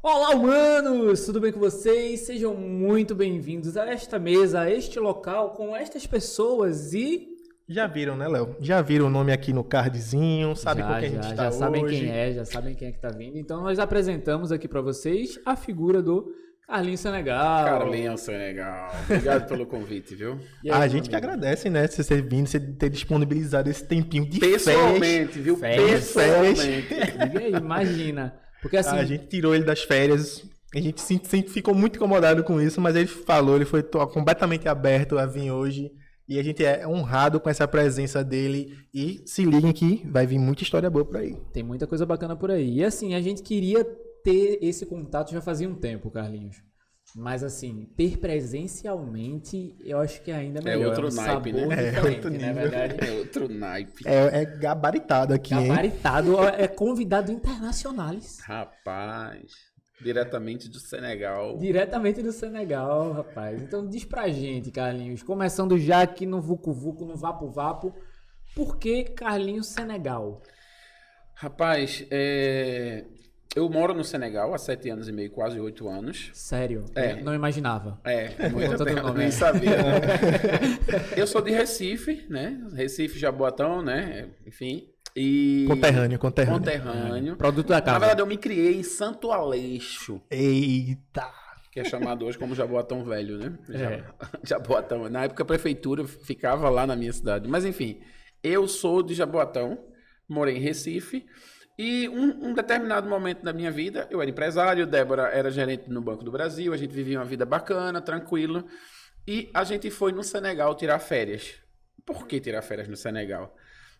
Olá, humanos! Tudo bem com vocês? Sejam muito bem-vindos a esta mesa, a este local, com estas pessoas e... Já viram, né, Léo? Já viram o nome aqui no cardzinho, sabe com quem a gente está já hoje. sabem quem é, já sabem quem é que tá vindo. Então nós apresentamos aqui para vocês a figura do Carlinhos Senegal. Carlinhos Senegal. Obrigado pelo convite, viu? E aí, A gente que agradece, né, você ter vindo, você ter disponibilizado esse tempinho de Pessoalmente, viu? Pessoalmente. E aí, imagina. Porque assim... A gente tirou ele das férias, a gente sempre ficou muito incomodado com isso, mas ele falou, ele foi completamente aberto a vir hoje. E a gente é honrado com essa presença dele. E se liguem que vai vir muita história boa por aí. Tem muita coisa bacana por aí. E assim, a gente queria ter esse contato já fazia um tempo, Carlinhos. Mas assim, ter presencialmente, eu acho que ainda é melhor. É outro naipe, né? É outro né? nível. Verdade. É outro naipe. É gabaritado aqui, hein? Gabaritado, é convidado internacionais. Rapaz, diretamente do Senegal. Diretamente do Senegal, rapaz. Então diz pra gente, Carlinhos, começando já aqui no Vucu Vucu, no Vapo Vapo, por que Carlinhos Senegal? Rapaz, eu moro no Senegal há 7 anos e meio, quase 8 anos. Sério? É. Eu não imaginava. Muito Conta teu tempo, nome, nem é. sabia. Né? Eu sou de Recife, né? Recife, Jaboatão, né? Enfim. E... Conterrâneo. Conterrâneo. Produto da Na casa. verdade, eu me criei em Santo Aleixo, Eita! que é chamado hoje como Jaboatão Velho, né? É. Jaboatão. Na época a prefeitura ficava lá na minha cidade. Mas enfim, eu sou de Jaboatão, morei em Recife. E um determinado momento da minha vida, eu era empresário, Débora era gerente no Banco do Brasil, a gente vivia uma vida bacana, tranquila. E a gente foi no Senegal tirar férias. Por que tirar férias no Senegal?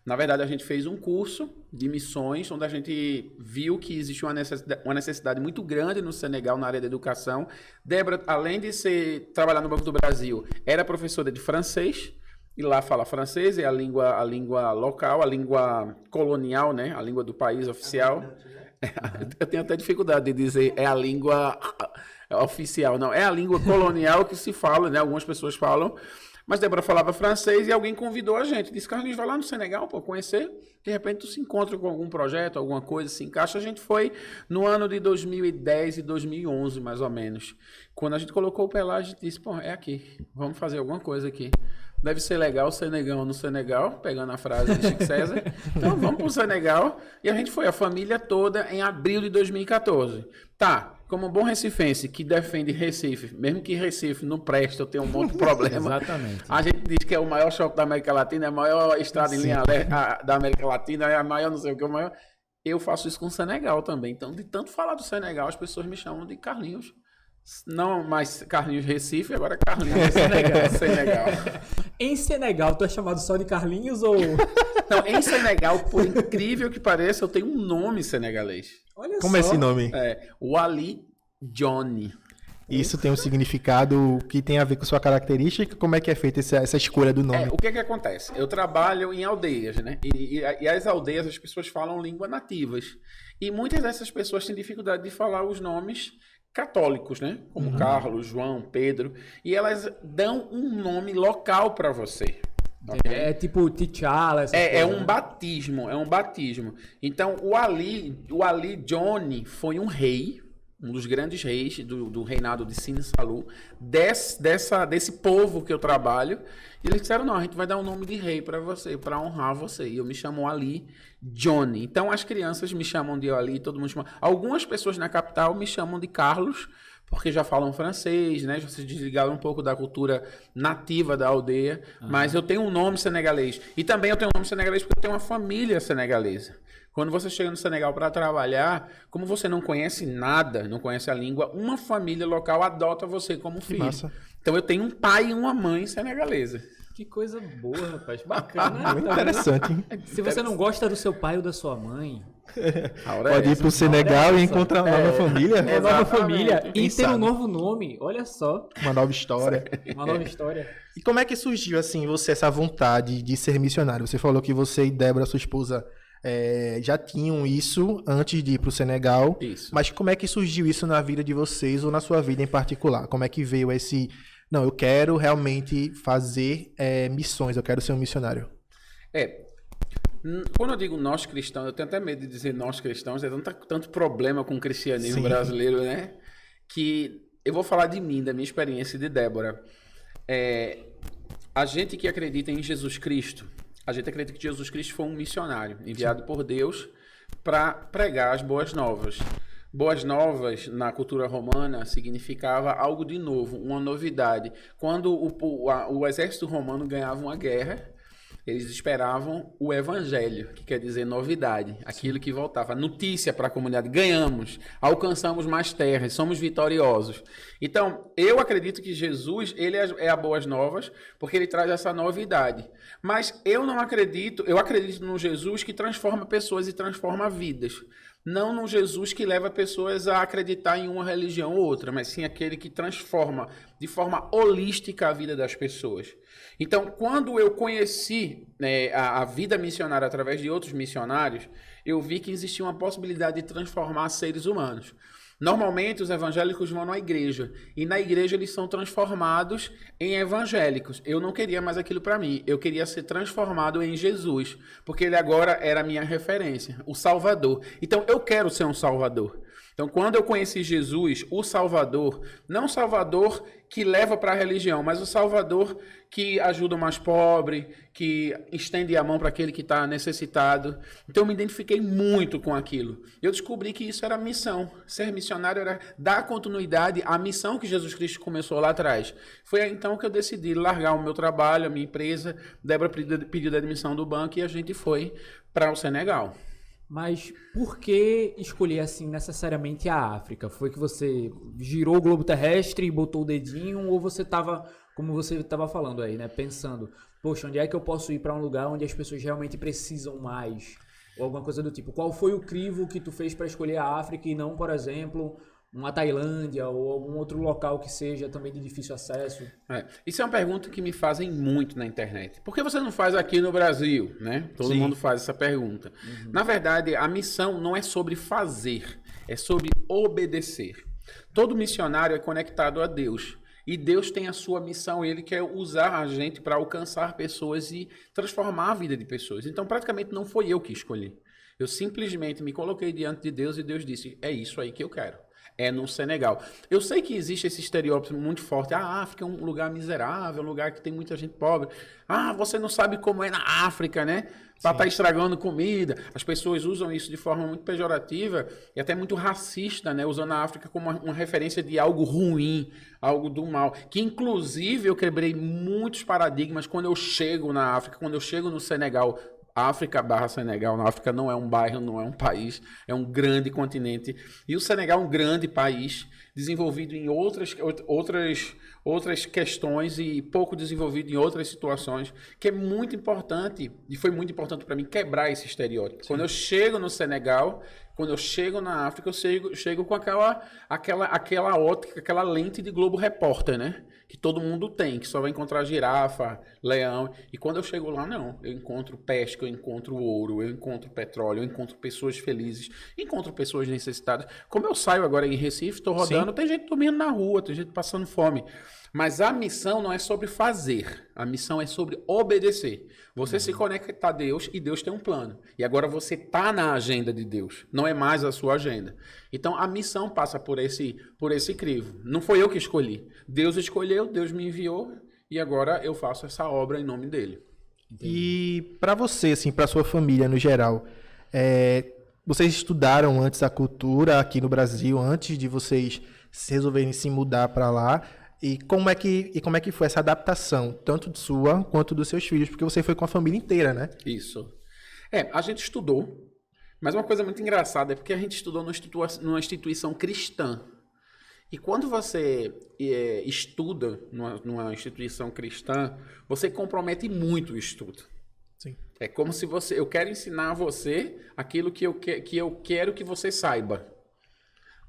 Na verdade, a gente fez um curso de missões, onde a gente viu que existe uma necessidade muito grande no Senegal na área da educação. Débora, além de trabalhar no Banco do Brasil, era professora de francês, e lá fala francês, é a língua local, a língua colonial, né? A língua do país oficial. Eu tenho até dificuldade de dizer é a língua oficial, não. É a língua colonial que se fala, né? Algumas pessoas falam. Mas Débora falava francês e alguém convidou a gente. Disse, Carlinhos, vai lá no Senegal para conhecer. De repente tu se encontra com algum projeto, alguma coisa, se encaixa. A gente foi no ano de 2010 e 2011, mais ou menos. Quando a gente colocou o pé lá, a gente disse, pô, é aqui. Vamos fazer alguma coisa aqui. Deve ser legal ser negão no Senegal, pegando a frase de Chico César. Então vamos para o Senegal. E a gente foi, a família toda, em abril de 2014. Tá. Como um bom recifense que defende Recife, mesmo que Recife não preste, eu tenho um monte de problema. Exatamente. A gente diz que é o maior shopping da América Latina, é a maior estrada em linha da América Latina, é a maior não sei o que, o maior. Eu faço isso com o Senegal também. Então, de tanto falar do Senegal, as pessoas me chamam de Carlinhos. Não mais Carlinhos Recife, agora Carlinhos Senegal. Em Senegal, tu é chamado só de Carlinhos ou... Não, em Senegal, por incrível que pareça, eu tenho um nome senegalês. Olha Como é só. esse nome? Wali Johnny. Isso tem um significado que tem a ver com sua característica? Como é que é feita essa escolha do nome? O que acontece? Eu trabalho em aldeias, né? E as aldeias, as pessoas falam línguas nativas. E muitas dessas pessoas têm dificuldade de falar os nomes católicos, né? Como Carlos, João, Pedro. E elas dão um nome local para você. Okay? É tipo T'Challa, essas É coisas, um né? batismo. Então, o Ali Johnny foi um rei, um dos grandes reis do reinado de Sine Salu, desse povo que eu trabalho. E eles disseram, não, a gente vai dar um nome de rei para você, para honrar você. E eu me chamo Ali Johnny. Então, as crianças me chamam de Ali, todo mundo chama. Algumas pessoas na capital me chamam de Carlos, porque já falam francês, né? Já se desligaram um pouco da cultura nativa da aldeia. Mas eu tenho um nome senegalês. E também eu tenho um nome senegalês porque eu tenho uma família senegalesa. Quando você chega no Senegal para trabalhar, como você não conhece nada, não conhece a língua, uma família local adota você como filho. Massa. Então eu tenho um pai e uma mãe senegalesa. Que coisa boa, rapaz. Bacana. Muito Tá interessante, hein? vendo? Se você não gosta do seu pai ou da sua mãe, A hora é Pode ir essa. pro Senegal e encontrar uma nova família. uma nova Exatamente. família Quem e ter um sabe? novo nome. Olha só, Uma nova história. uma nova história. E como é que surgiu, assim, você, essa vontade de ser missionário? Você falou que você e Débora, sua esposa, já tinham isso antes de ir pro Senegal. Isso. Mas como é que surgiu isso na vida de vocês ou na sua vida em particular? Como é que veio esse... Não, eu quero realmente fazer missões, eu quero ser um missionário. Quando eu digo nós cristãos, eu tenho até medo de dizer nós cristãos, é tanto problema com o cristianismo Sim. brasileiro, né? Que eu vou falar de mim, da minha experiência e de Débora. A gente que acredita em Jesus Cristo, a gente acredita que Jesus Cristo foi um missionário enviado por Deus para pregar as boas novas. Boas novas, na cultura romana, significava algo de novo, uma novidade. Quando o exército romano ganhava uma guerra, eles esperavam o evangelho, que quer dizer novidade, aquilo que voltava, notícia para a comunidade. Ganhamos, alcançamos mais terras, somos vitoriosos. Então, eu acredito que Jesus, ele é a boas novas, porque ele traz essa novidade. Mas eu não acredito, eu acredito no Jesus que transforma pessoas e transforma vidas. Não no Jesus que leva pessoas a acreditar em uma religião ou outra, mas sim aquele que transforma de forma holística a vida das pessoas. Então, quando eu conheci a vida missionária através de outros missionários, eu vi que existia uma possibilidade de transformar seres humanos. Normalmente, os evangélicos vão na igreja, e na igreja eles são transformados em evangélicos. Eu não queria mais aquilo para mim, eu queria ser transformado em Jesus, porque ele agora era a minha referência, o Salvador. Então, eu quero ser um Salvador. Então, quando eu conheci Jesus, o Salvador, não o Salvador que leva para a religião, mas o Salvador que ajuda o mais pobre, que estende a mão para aquele que está necessitado. Então, eu me identifiquei muito com aquilo. Eu descobri que isso era missão. Ser missionário era dar continuidade à missão que Jesus Cristo começou lá atrás. Foi então que eu decidi largar o meu trabalho, a minha empresa. Débora pediu a admissão do banco e a gente foi para o Senegal. Mas por que escolher assim necessariamente a África? Foi que você girou o globo terrestre e botou o dedinho, ou você estava, como você estava falando aí, né, pensando, poxa, onde é que eu posso ir para um lugar onde as pessoas realmente precisam mais? Ou alguma coisa do tipo. Qual foi o crivo que tu fez para escolher a África e não, por exemplo, uma Tailândia ou algum outro local que seja também de difícil acesso? Isso é uma pergunta que me fazem muito na internet. Por que você não faz aqui no Brasil, né? Todo mundo faz essa pergunta. Na verdade, a missão não é sobre fazer, é sobre obedecer. Todo missionário é conectado a Deus. E Deus tem a sua missão, ele quer usar a gente para alcançar pessoas e transformar a vida de pessoas. Então, praticamente não foi eu que escolhi. Eu simplesmente me coloquei diante de Deus e Deus disse, é isso aí que eu quero. É no Senegal. Eu sei que existe esse estereótipo muito forte. A África é um lugar miserável, um lugar que tem muita gente pobre. Você não sabe como é na África, né? Para estar estragando comida. As pessoas usam isso de forma muito pejorativa e até muito racista, né? Usando a África como uma referência de algo ruim, algo do mal. Que, inclusive, eu quebrei muitos paradigmas quando eu chego na África, quando eu chego no Senegal. África/Senegal. Na África não é um bairro, não é um país, é um grande continente. E o Senegal é um grande país, desenvolvido em outras questões e pouco desenvolvido em outras situações, que é muito importante, e foi muito importante para mim quebrar esse estereótipo. Sim. Quando eu chego no Senegal, quando eu chego na África, eu chego com aquela ótica, aquela lente de Globo Repórter, né? Que todo mundo tem, que só vai encontrar girafa, leão. E quando eu chego lá, não. Eu encontro pesca, eu encontro ouro, eu encontro petróleo, eu encontro pessoas felizes, encontro pessoas necessitadas. Como eu saio agora em Recife, estou rodando, tem gente dormindo na rua, tem gente passando fome. Mas a missão não é sobre fazer, a missão é sobre obedecer. Você se conecta a Deus e Deus tem um plano. E agora você está na agenda de Deus, não é mais a sua agenda. Então a missão passa por esse crivo. Não foi eu que escolhi. Deus escolheu, Deus me enviou e agora eu faço essa obra em nome dele. Entendi. E para você, assim, para sua família no geral, vocês estudaram antes a cultura aqui no Brasil, antes de vocês resolverem se mudar para lá? E como é que foi essa adaptação, tanto de sua quanto dos seus filhos? Porque você foi com a família inteira, né? Isso. A gente estudou, mas uma coisa muito engraçada é porque a gente estudou numa instituição cristã. E quando você estuda numa instituição cristã, você compromete muito o estudo. Sim. É como se eu quero ensinar a você aquilo que eu quero que você saiba.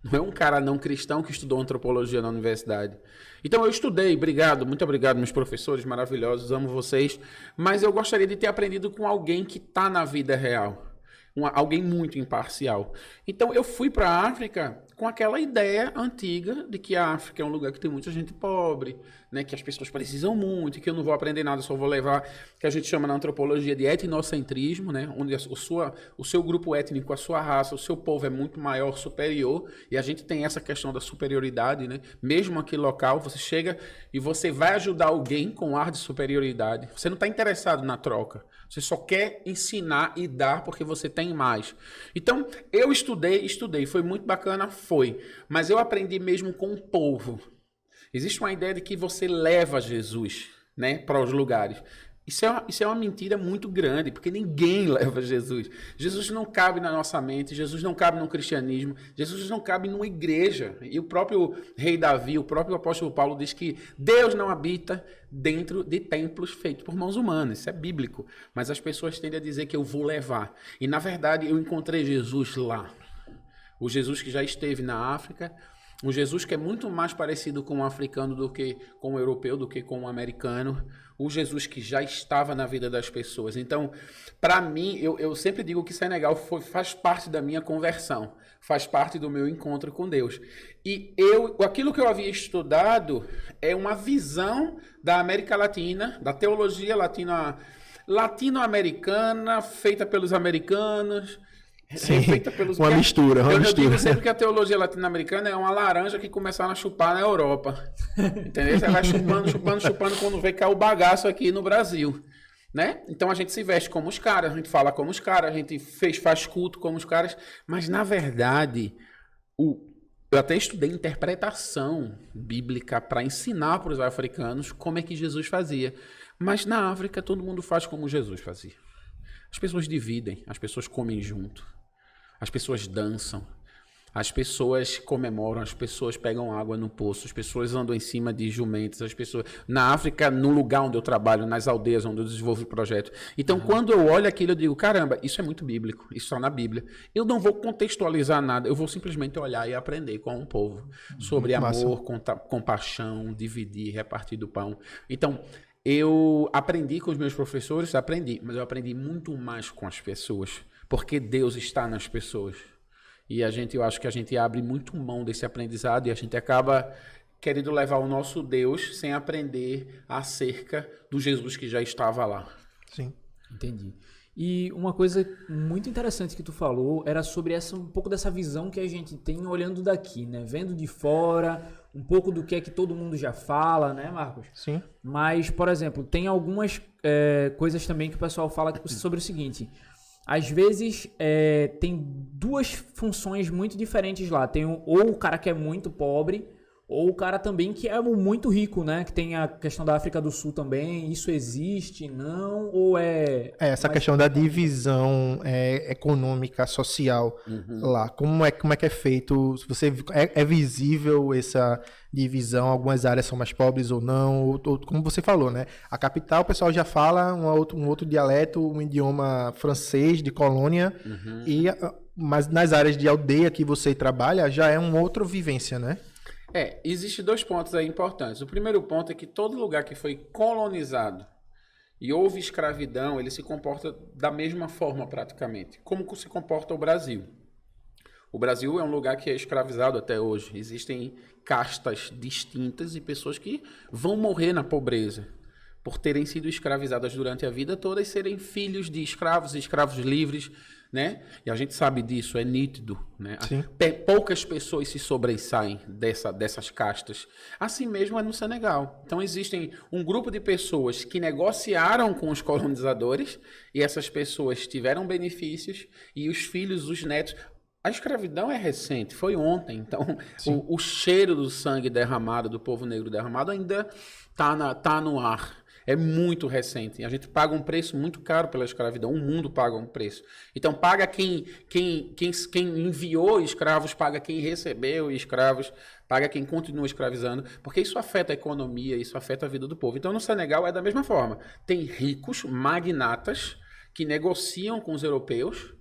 Não é um cara não cristão que estudou antropologia na universidade. Então eu estudei, muito obrigado, meus professores maravilhosos, amo vocês, mas eu gostaria de ter aprendido com alguém que está na vida real, alguém muito imparcial. Então eu fui para a África com aquela ideia antiga de que a África é um lugar que tem muita gente pobre, né, que as pessoas precisam muito, que eu não vou aprender nada, só vou levar, que a gente chama na antropologia de etnocentrismo, né, onde o seu grupo étnico, a sua raça, o seu povo é muito maior, superior, e a gente tem essa questão da superioridade, né, mesmo aqui local, você chega e você vai ajudar alguém com ar de superioridade, você não está interessado na troca, você só quer ensinar e dar porque você tem mais. Então, eu estudei, foi muito bacana, mas eu aprendi mesmo com o povo. Existe uma ideia de que você leva Jesus, né, para os lugares. Isso é uma mentira muito grande, porque ninguém leva Jesus. Jesus não cabe na nossa mente, Jesus não cabe no cristianismo, Jesus não cabe numa igreja. E o próprio rei Davi, o próprio apóstolo Paulo diz que Deus não habita dentro de templos feitos por mãos humanas. Isso é bíblico. Mas as pessoas tendem a dizer que eu vou levar. E na verdade eu encontrei Jesus lá. O Jesus que já esteve na África, um Jesus que é muito mais parecido com o africano do que com o europeu, do que com o americano, o Jesus que já estava na vida das pessoas. Então, para mim, eu sempre digo que Senegal faz parte da minha conversão, faz parte do meu encontro com Deus. E aquilo que eu havia estudado é uma visão da América Latina, da teologia latino-americana, feita pelos americanos, feita pelos... Uma mistura. Eu digo sempre que a teologia latino-americana é uma laranja que começaram a chupar na Europa. Entendeu? Você vai chupando, quando vê cai o bagaço aqui no Brasil. Né? Então a gente se veste como os caras, a gente fala como os caras, a gente faz culto como os caras, mas na verdade, eu até estudei interpretação bíblica para ensinar para os africanos como é que Jesus fazia. Mas na África todo mundo faz como Jesus fazia. As pessoas dividem, as pessoas comem junto. As pessoas dançam, as pessoas comemoram, as pessoas pegam água no poço, as pessoas andam em cima de jumentos, as pessoas... Na África, no lugar onde eu trabalho, nas aldeias onde eu desenvolvo o projeto. Então, quando eu olho aquilo, eu digo, caramba, isso é muito bíblico, isso está na Bíblia. Eu não vou contextualizar nada, eu vou simplesmente olhar e aprender com o povo sobre amor, compaixão, dividir, repartir do pão. Então, eu aprendi com os meus professores, mas eu aprendi muito mais com as pessoas. Porque Deus está nas pessoas. E eu acho que a gente abre muito mão desse aprendizado e a gente acaba querendo levar o nosso Deus sem aprender acerca do Jesus que já estava lá. Sim. Entendi. E uma coisa muito interessante que tu falou era sobre um pouco dessa visão que a gente tem olhando daqui, né? Vendo de fora, um pouco do que é que todo mundo já fala, né, Marcos? Sim. Mas, por exemplo, tem algumas coisas também que o pessoal fala sobre o seguinte... Às vezes, tem duas funções muito diferentes lá. Tem ou o cara que é muito pobre, ou o cara também que é muito rico, né? Que tem a questão da África do Sul também. Isso existe, não? Ou essa questão da divisão econômica, social lá. Como é que é feito? É visível essa divisão? Algumas áreas são mais pobres ou não? Ou, como você falou, né? A capital, o pessoal já fala um outro dialeto, um idioma francês de colônia. Mas nas áreas de aldeia que você trabalha, já é uma outra vivência, né? Existem dois pontos aí importantes. O primeiro ponto é que todo lugar que foi colonizado e houve escravidão, ele se comporta da mesma forma praticamente. Como se comporta o Brasil? O Brasil é um lugar que é escravizado até hoje. Existem castas distintas e pessoas que vão morrer na pobreza por terem sido escravizadas durante a vida toda e serem filhos de escravos e escravos livres, né? E a gente sabe disso, é nítido, né? Poucas pessoas se sobressaem dessas castas. Assim mesmo é no Senegal. Então existem um grupo de pessoas que negociaram com os colonizadores e essas pessoas tiveram benefícios e os filhos, os netos... A escravidão é recente, foi ontem. Então o cheiro do sangue derramado, do povo negro derramado ainda tá no ar. É muito recente. A gente paga um preço muito caro pela escravidão. O mundo paga um preço. Então, paga quem enviou escravos, paga quem recebeu escravos, paga quem continua escravizando, porque isso afeta a economia, isso afeta a vida do povo. Então, no Senegal é da mesma forma. Tem ricos, magnatas, que negociam com os europeus,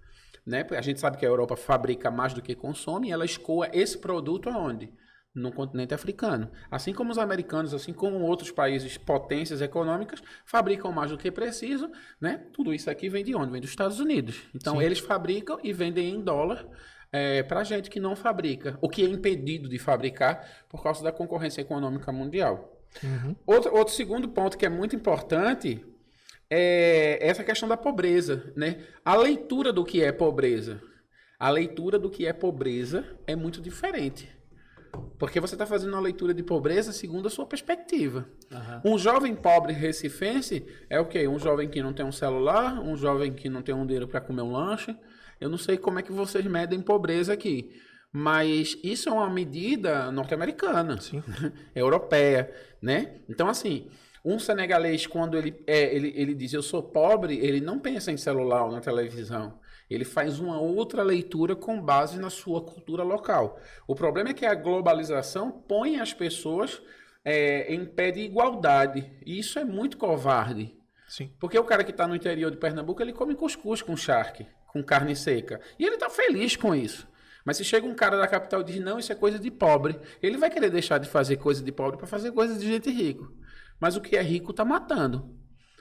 né? A gente sabe que a Europa fabrica mais do que consome e ela escoa esse produto aonde? No continente africano. Assim como os americanos, assim como outros países, potências econômicas, fabricam mais do que precisam, né? Tudo isso aqui vem de onde? Vem dos Estados Unidos. Então, eles fabricam e vendem em dólar para gente que não fabrica, ou que é impedido de fabricar por causa da concorrência econômica mundial. Outro segundo ponto que é muito importante é essa questão da pobreza, né? A leitura do que é pobreza. A leitura do que é pobreza é muito diferente. Porque você está fazendo uma leitura de pobreza segundo a sua perspectiva. Um jovem pobre recifense é o quê? Um jovem que não tem um celular, um jovem que não tem um dinheiro para comer um lanche. Eu não sei como é que vocês medem pobreza aqui. Mas isso é uma medida norte-americana, europeia, né? Então, assim, um senegalês, quando ele diz eu sou pobre, ele não pensa em celular ou na televisão. Ele faz uma outra leitura com base na sua cultura local. O problema é que a globalização põe as pessoas em pé de igualdade. E isso é muito covarde. Sim. Porque o cara que está no interior de Pernambuco, ele come cuscuz com charque, com carne seca. E ele está feliz com isso. Mas se chega um cara da capital e diz, não, isso é coisa de pobre, ele vai querer deixar de fazer coisa de pobre para fazer coisa de gente rico. Mas o que é rico está matando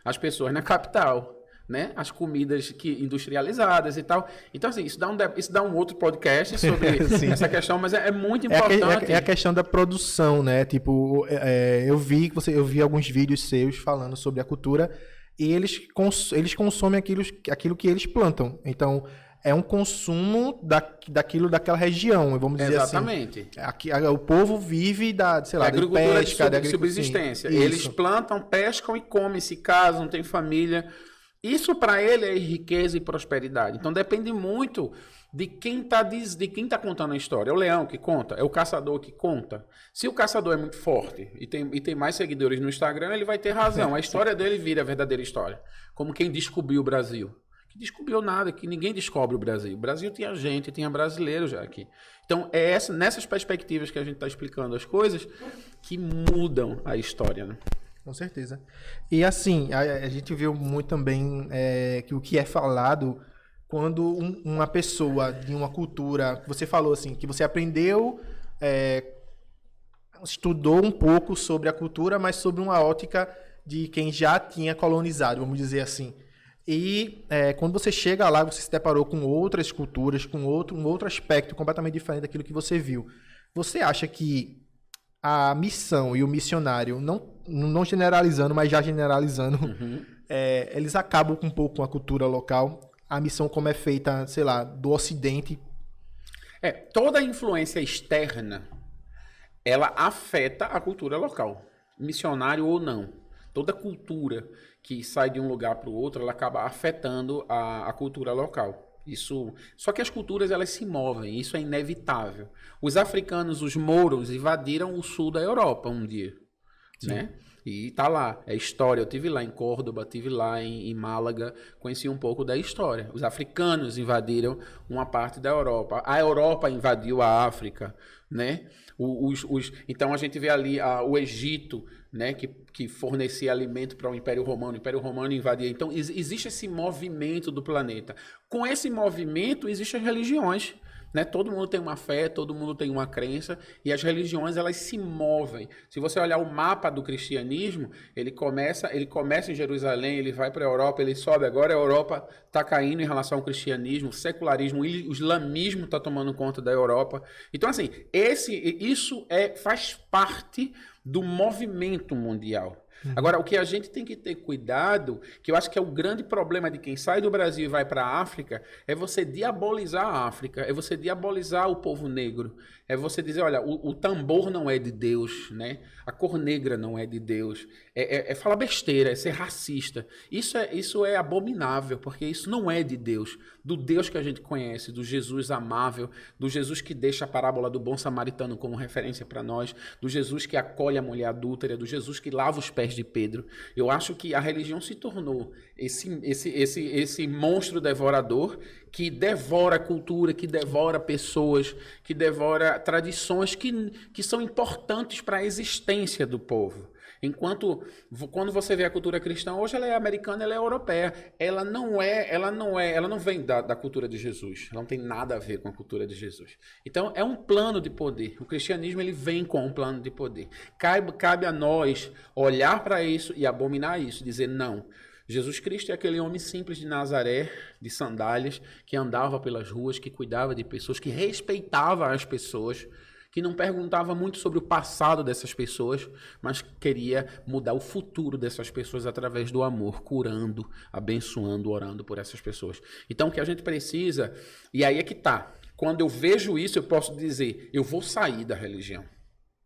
as pessoas na capital, né? As comidas industrializadas e tal. Então, assim, isso dá um outro podcast sobre essa questão, mas é muito importante. É a questão da produção, né? Tipo, eu vi alguns vídeos seus falando sobre a cultura e eles consomem aquilo que eles plantam. Então, é um consumo daquela região, vamos dizer Exatamente. assim. O povo vive de agricultura pesca, de subsistência. Sim, eles plantam, pescam e comem, se casam, têm família. Isso para ele é riqueza e prosperidade. Então depende muito de quem tá contando a história. É o leão que conta? É o caçador que conta? Se o caçador é muito forte e tem mais seguidores no Instagram, ele vai ter razão. A história dele vira a verdadeira história. Como quem descobriu o Brasil. Que descobriu nada, que ninguém descobre o Brasil. O Brasil tinha gente, tinha brasileiro já aqui. Então é nessas perspectivas que a gente está explicando as coisas que mudam a história, né? Com certeza. E assim, a gente viu muito também que o que é falado quando uma pessoa de uma cultura, você falou assim, que você aprendeu, estudou um pouco sobre a cultura, mas sobre uma ótica de quem já tinha colonizado, vamos dizer assim. E quando você chega lá, você se deparou com outras culturas, com um outro aspecto completamente diferente daquilo que você viu. Você acha que a missão e o missionário, não generalizando, mas já generalizando, eles acabam um pouco com a cultura local? A missão como é feita, sei lá, do Ocidente? Toda influência externa, ela afeta a cultura local, missionário ou não. Toda cultura que sai de um lugar para o outro, ela acaba afetando a cultura local. Só que as culturas elas se movem, isso é inevitável. Os africanos, os mouros, invadiram o sul da Europa um dia, né? E tá lá, é história. Eu tive lá em Córdoba, tive lá em Málaga, conheci um pouco da história. Os africanos invadiram uma parte da Europa. A Europa invadiu a África, né? Então a gente vê ali o Egito, né, que fornecia alimento para o Império Romano invadia. Então existe esse movimento do planeta. Com esse movimento existem as religiões, né? Todo mundo tem uma fé, todo mundo tem uma crença e as religiões elas se movem. Se você olhar o mapa do cristianismo, ele começa em Jerusalém, ele vai para a Europa, ele sobe. Agora a Europa está caindo em relação ao cristianismo, o secularismo, o islamismo está tomando conta da Europa. Então assim, isso faz parte do movimento mundial. Agora, o que a gente tem que ter cuidado, que eu acho que é o grande problema de quem sai do Brasil e vai para a África, é você diabolizar a África, é você diabolizar o povo negro, é você dizer, olha, o tambor não é de Deus, né? A cor negra não é de Deus, é falar besteira, é ser racista. Isso é abominável, porque isso não é de Deus, do Deus que a gente conhece, do Jesus amável, do Jesus que deixa a parábola do bom samaritano como referência para nós, do Jesus que acolhe a mulher adúltera, do Jesus que lava os pés de Pedro. Eu acho que a religião se tornou esse monstro devorador que devora a cultura, que devora pessoas, que devora tradições que são importantes para a existência do povo. Enquanto, quando você vê a cultura cristã, hoje ela é americana, ela é europeia. Ela não vem da cultura de Jesus. Ela não tem nada a ver com a cultura de Jesus. Então, é um plano de poder. O cristianismo, ele vem com um plano de poder. Cabe a nós olhar para isso e abominar isso. Dizer, não. Jesus Cristo é aquele homem simples de Nazaré, de sandálias, que andava pelas ruas, que cuidava de pessoas, que respeitava as pessoas, que não perguntava muito sobre o passado dessas pessoas, mas queria mudar o futuro dessas pessoas através do amor, curando, abençoando, orando por essas pessoas. Então, o que a gente precisa, e aí é que tá, quando eu vejo isso, eu posso dizer, eu vou sair da religião.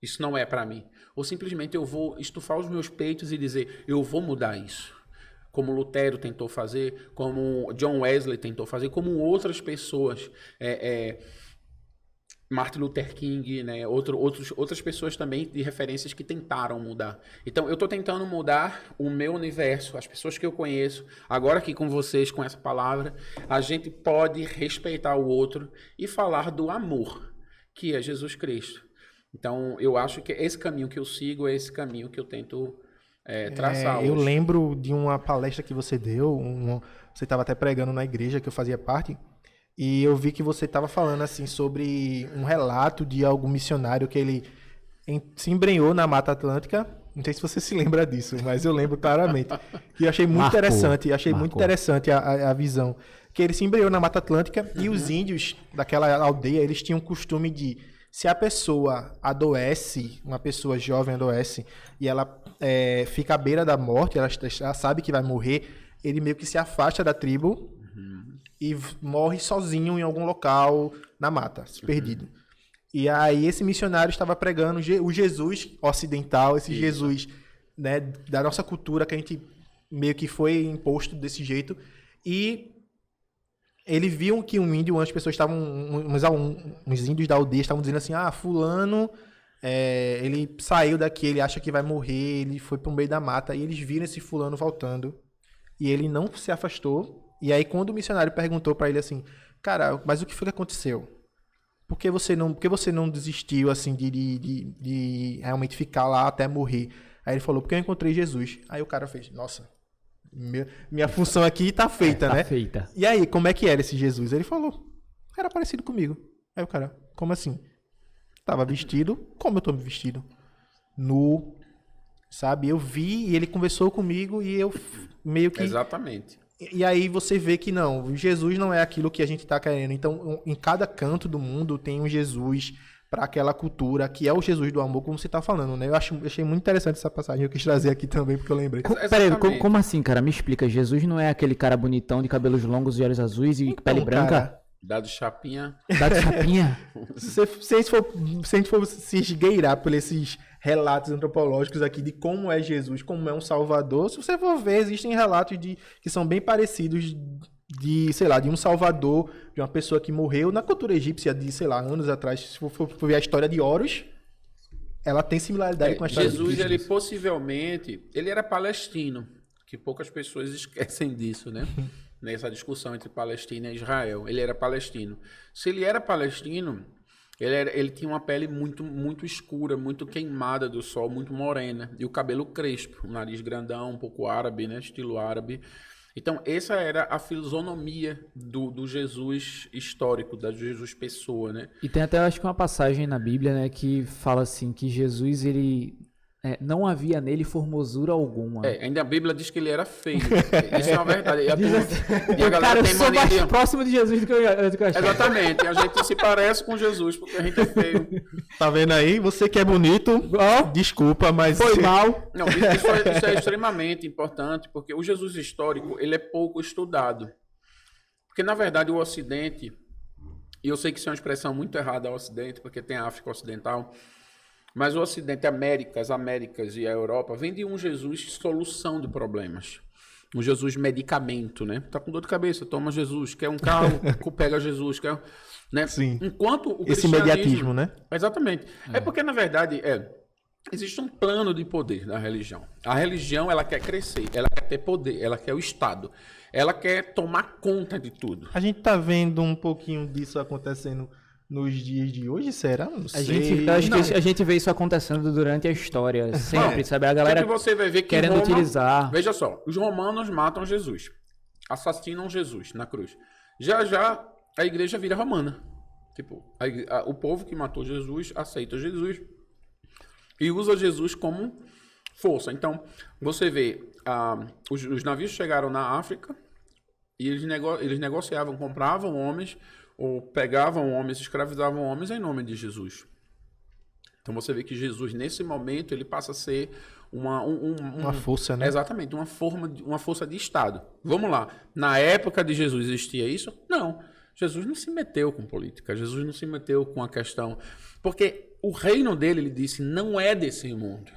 Isso não é para mim. Ou simplesmente eu vou estufar os meus peitos e dizer, eu vou mudar isso. Como Lutero tentou fazer, como John Wesley tentou fazer, como outras pessoas, Martin Luther King, né? Outras pessoas também de referências que tentaram mudar. Então, eu estou tentando mudar o meu universo, as pessoas que eu conheço. Agora aqui com vocês, com essa palavra, a gente pode respeitar o outro e falar do amor, que é Jesus Cristo. Então, eu acho que esse caminho que eu sigo é esse caminho que eu tento traçar eu hoje. lembro de uma palestra que você deu, você estava até pregando na igreja que eu fazia parte, e eu vi que você estava falando assim sobre um relato de algum missionário que ele se embrenhou na Mata Atlântica. Não sei se você se lembra disso, mas eu lembro claramente. E eu achei muito interessante a visão. Que ele se embrenhou na Mata Atlântica e os índios daquela aldeia, eles tinham o costume de, se a pessoa adoece, uma pessoa jovem adoece, e ela fica à beira da morte, ela sabe que vai morrer, ele meio que se afasta da tribo e morre sozinho em algum local na mata, perdido. E aí esse missionário estava pregando o Jesus ocidental, esse Isso. Jesus, né, da nossa cultura, que a gente meio que foi imposto desse jeito, e ele viu que um índio, as pessoas estavam, uns índios da aldeia estavam dizendo assim, fulano, ele saiu daqui, ele acha que vai morrer, ele foi para o meio da mata, e eles viram esse fulano voltando, e ele não se afastou. E aí quando o missionário perguntou para ele assim, cara, mas o que foi que aconteceu? Por que você não desistiu assim de realmente ficar lá até morrer? Aí ele falou, porque eu encontrei Jesus. Aí o cara fez, nossa, minha função aqui tá feita, né? Tá feita. E aí, como é que era esse Jesus? Ele falou, era parecido comigo. Aí o cara, como assim? Tava vestido como eu tô vestido. Nu, sabe? Eu vi e ele conversou comigo e eu meio que... Exatamente. E aí você vê que não, Jesus não é aquilo que a gente tá querendo. Então, em cada canto do mundo tem um Jesus para aquela cultura, que é o Jesus do amor, como você tá falando, né? Eu achei muito interessante essa passagem, eu quis trazer aqui também, porque eu lembrei. Peraí, como assim, cara? Me explica, Jesus não é aquele cara bonitão de cabelos longos e olhos azuis e pele branca? Cara, Dado chapinha. Dado chapinha? Se a gente for se esgueirar por esses relatos antropológicos aqui de como é Jesus, como é um salvador, se você for ver, existem relatos que são bem parecidos de, sei lá, de um salvador, de uma pessoa que morreu na cultura egípcia de, sei lá, anos atrás. Se for ver a história de Horus, ela tem similaridade com a história Jesus, de Jesus. ele possivelmente, ele era palestino, que poucas pessoas esquecem disso, né? Nessa discussão entre Palestina e Israel. Ele era palestino. Se ele era palestino, ele tinha uma pele muito, muito escura, muito queimada do sol, muito morena. E o cabelo crespo, o nariz grandão, um pouco árabe, né? Estilo árabe. Então, essa era a fisionomia do Jesus histórico, da Jesus pessoa, né? E tem até, eu acho que uma passagem na Bíblia, né, que fala assim, que Jesus, ele... não havia nele formosura alguma. Ainda a Bíblia diz que ele era feio. Isso é uma verdade. E a galera cara, tem eu sou mania mais próximo de Jesus do que eu achei. Exatamente. A gente se parece com Jesus, porque a gente é feio. Tá vendo aí? Você que é bonito, desculpa, mas... Foi mal. Não, isso é extremamente importante, porque o Jesus histórico, ele é pouco estudado. Porque, na verdade, o Ocidente, e eu sei que isso é uma expressão muito errada ao Ocidente, porque tem a África Ocidental, mas o Ocidente, as Américas e a Europa, vem de um Jesus solução de problemas. Um Jesus medicamento, né? Tá com dor de cabeça, toma Jesus. Quer um carro, pega Jesus. Quer, né? Sim. Enquanto o esse mediatismo, né? Exatamente. É porque, na verdade, existe um plano de poder na religião. A religião, ela quer crescer, ela quer ter poder, ela quer o Estado. Ela quer tomar conta de tudo. A gente tá vendo um pouquinho disso acontecendo nos dias de hoje, será? Não sei. Eu acho que a gente vê isso acontecendo durante a história, sempre, sabe? A galera você vai ver que querendo Roma, utilizar. Veja só, os romanos matam Jesus, assassinam Jesus na cruz. Já a igreja vira romana. Tipo, o povo que matou Jesus aceita Jesus e usa Jesus como força. Então, você vê, os navios chegaram na África e eles negociavam, compravam homens ou pegavam homens, escravizavam homens em nome de Jesus. Então você vê que Jesus, nesse momento, ele passa a ser uma força, né? Exatamente, uma força de Estado. Vamos lá. Na época de Jesus existia isso? Não. Jesus não se meteu com política. Jesus não se meteu com a questão. Porque o reino dele, ele disse, não é desse mundo.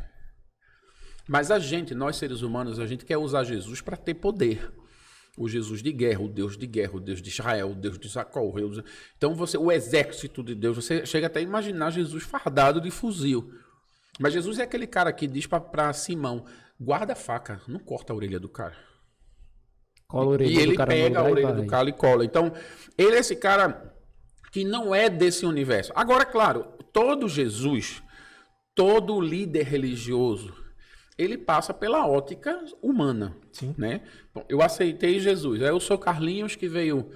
Mas nós seres humanos, a gente quer usar Jesus para ter poder. O Jesus de guerra, o Deus de Israel, o Deus de Jacó. Então, o exército de Deus, você chega até a imaginar Jesus fardado de fuzil. Mas Jesus é aquele cara que diz para Simão, guarda a faca, não corta a orelha do cara. Cola a orelha e ele do cara pega a orelha vai. do cara e cola. Então, ele é esse cara que não é desse universo. Agora, claro, todo Jesus, todo líder religioso, ele passa pela ótica humana. Sim. Né? Bom, eu aceitei Jesus. Eu sou Carlinhos, que veio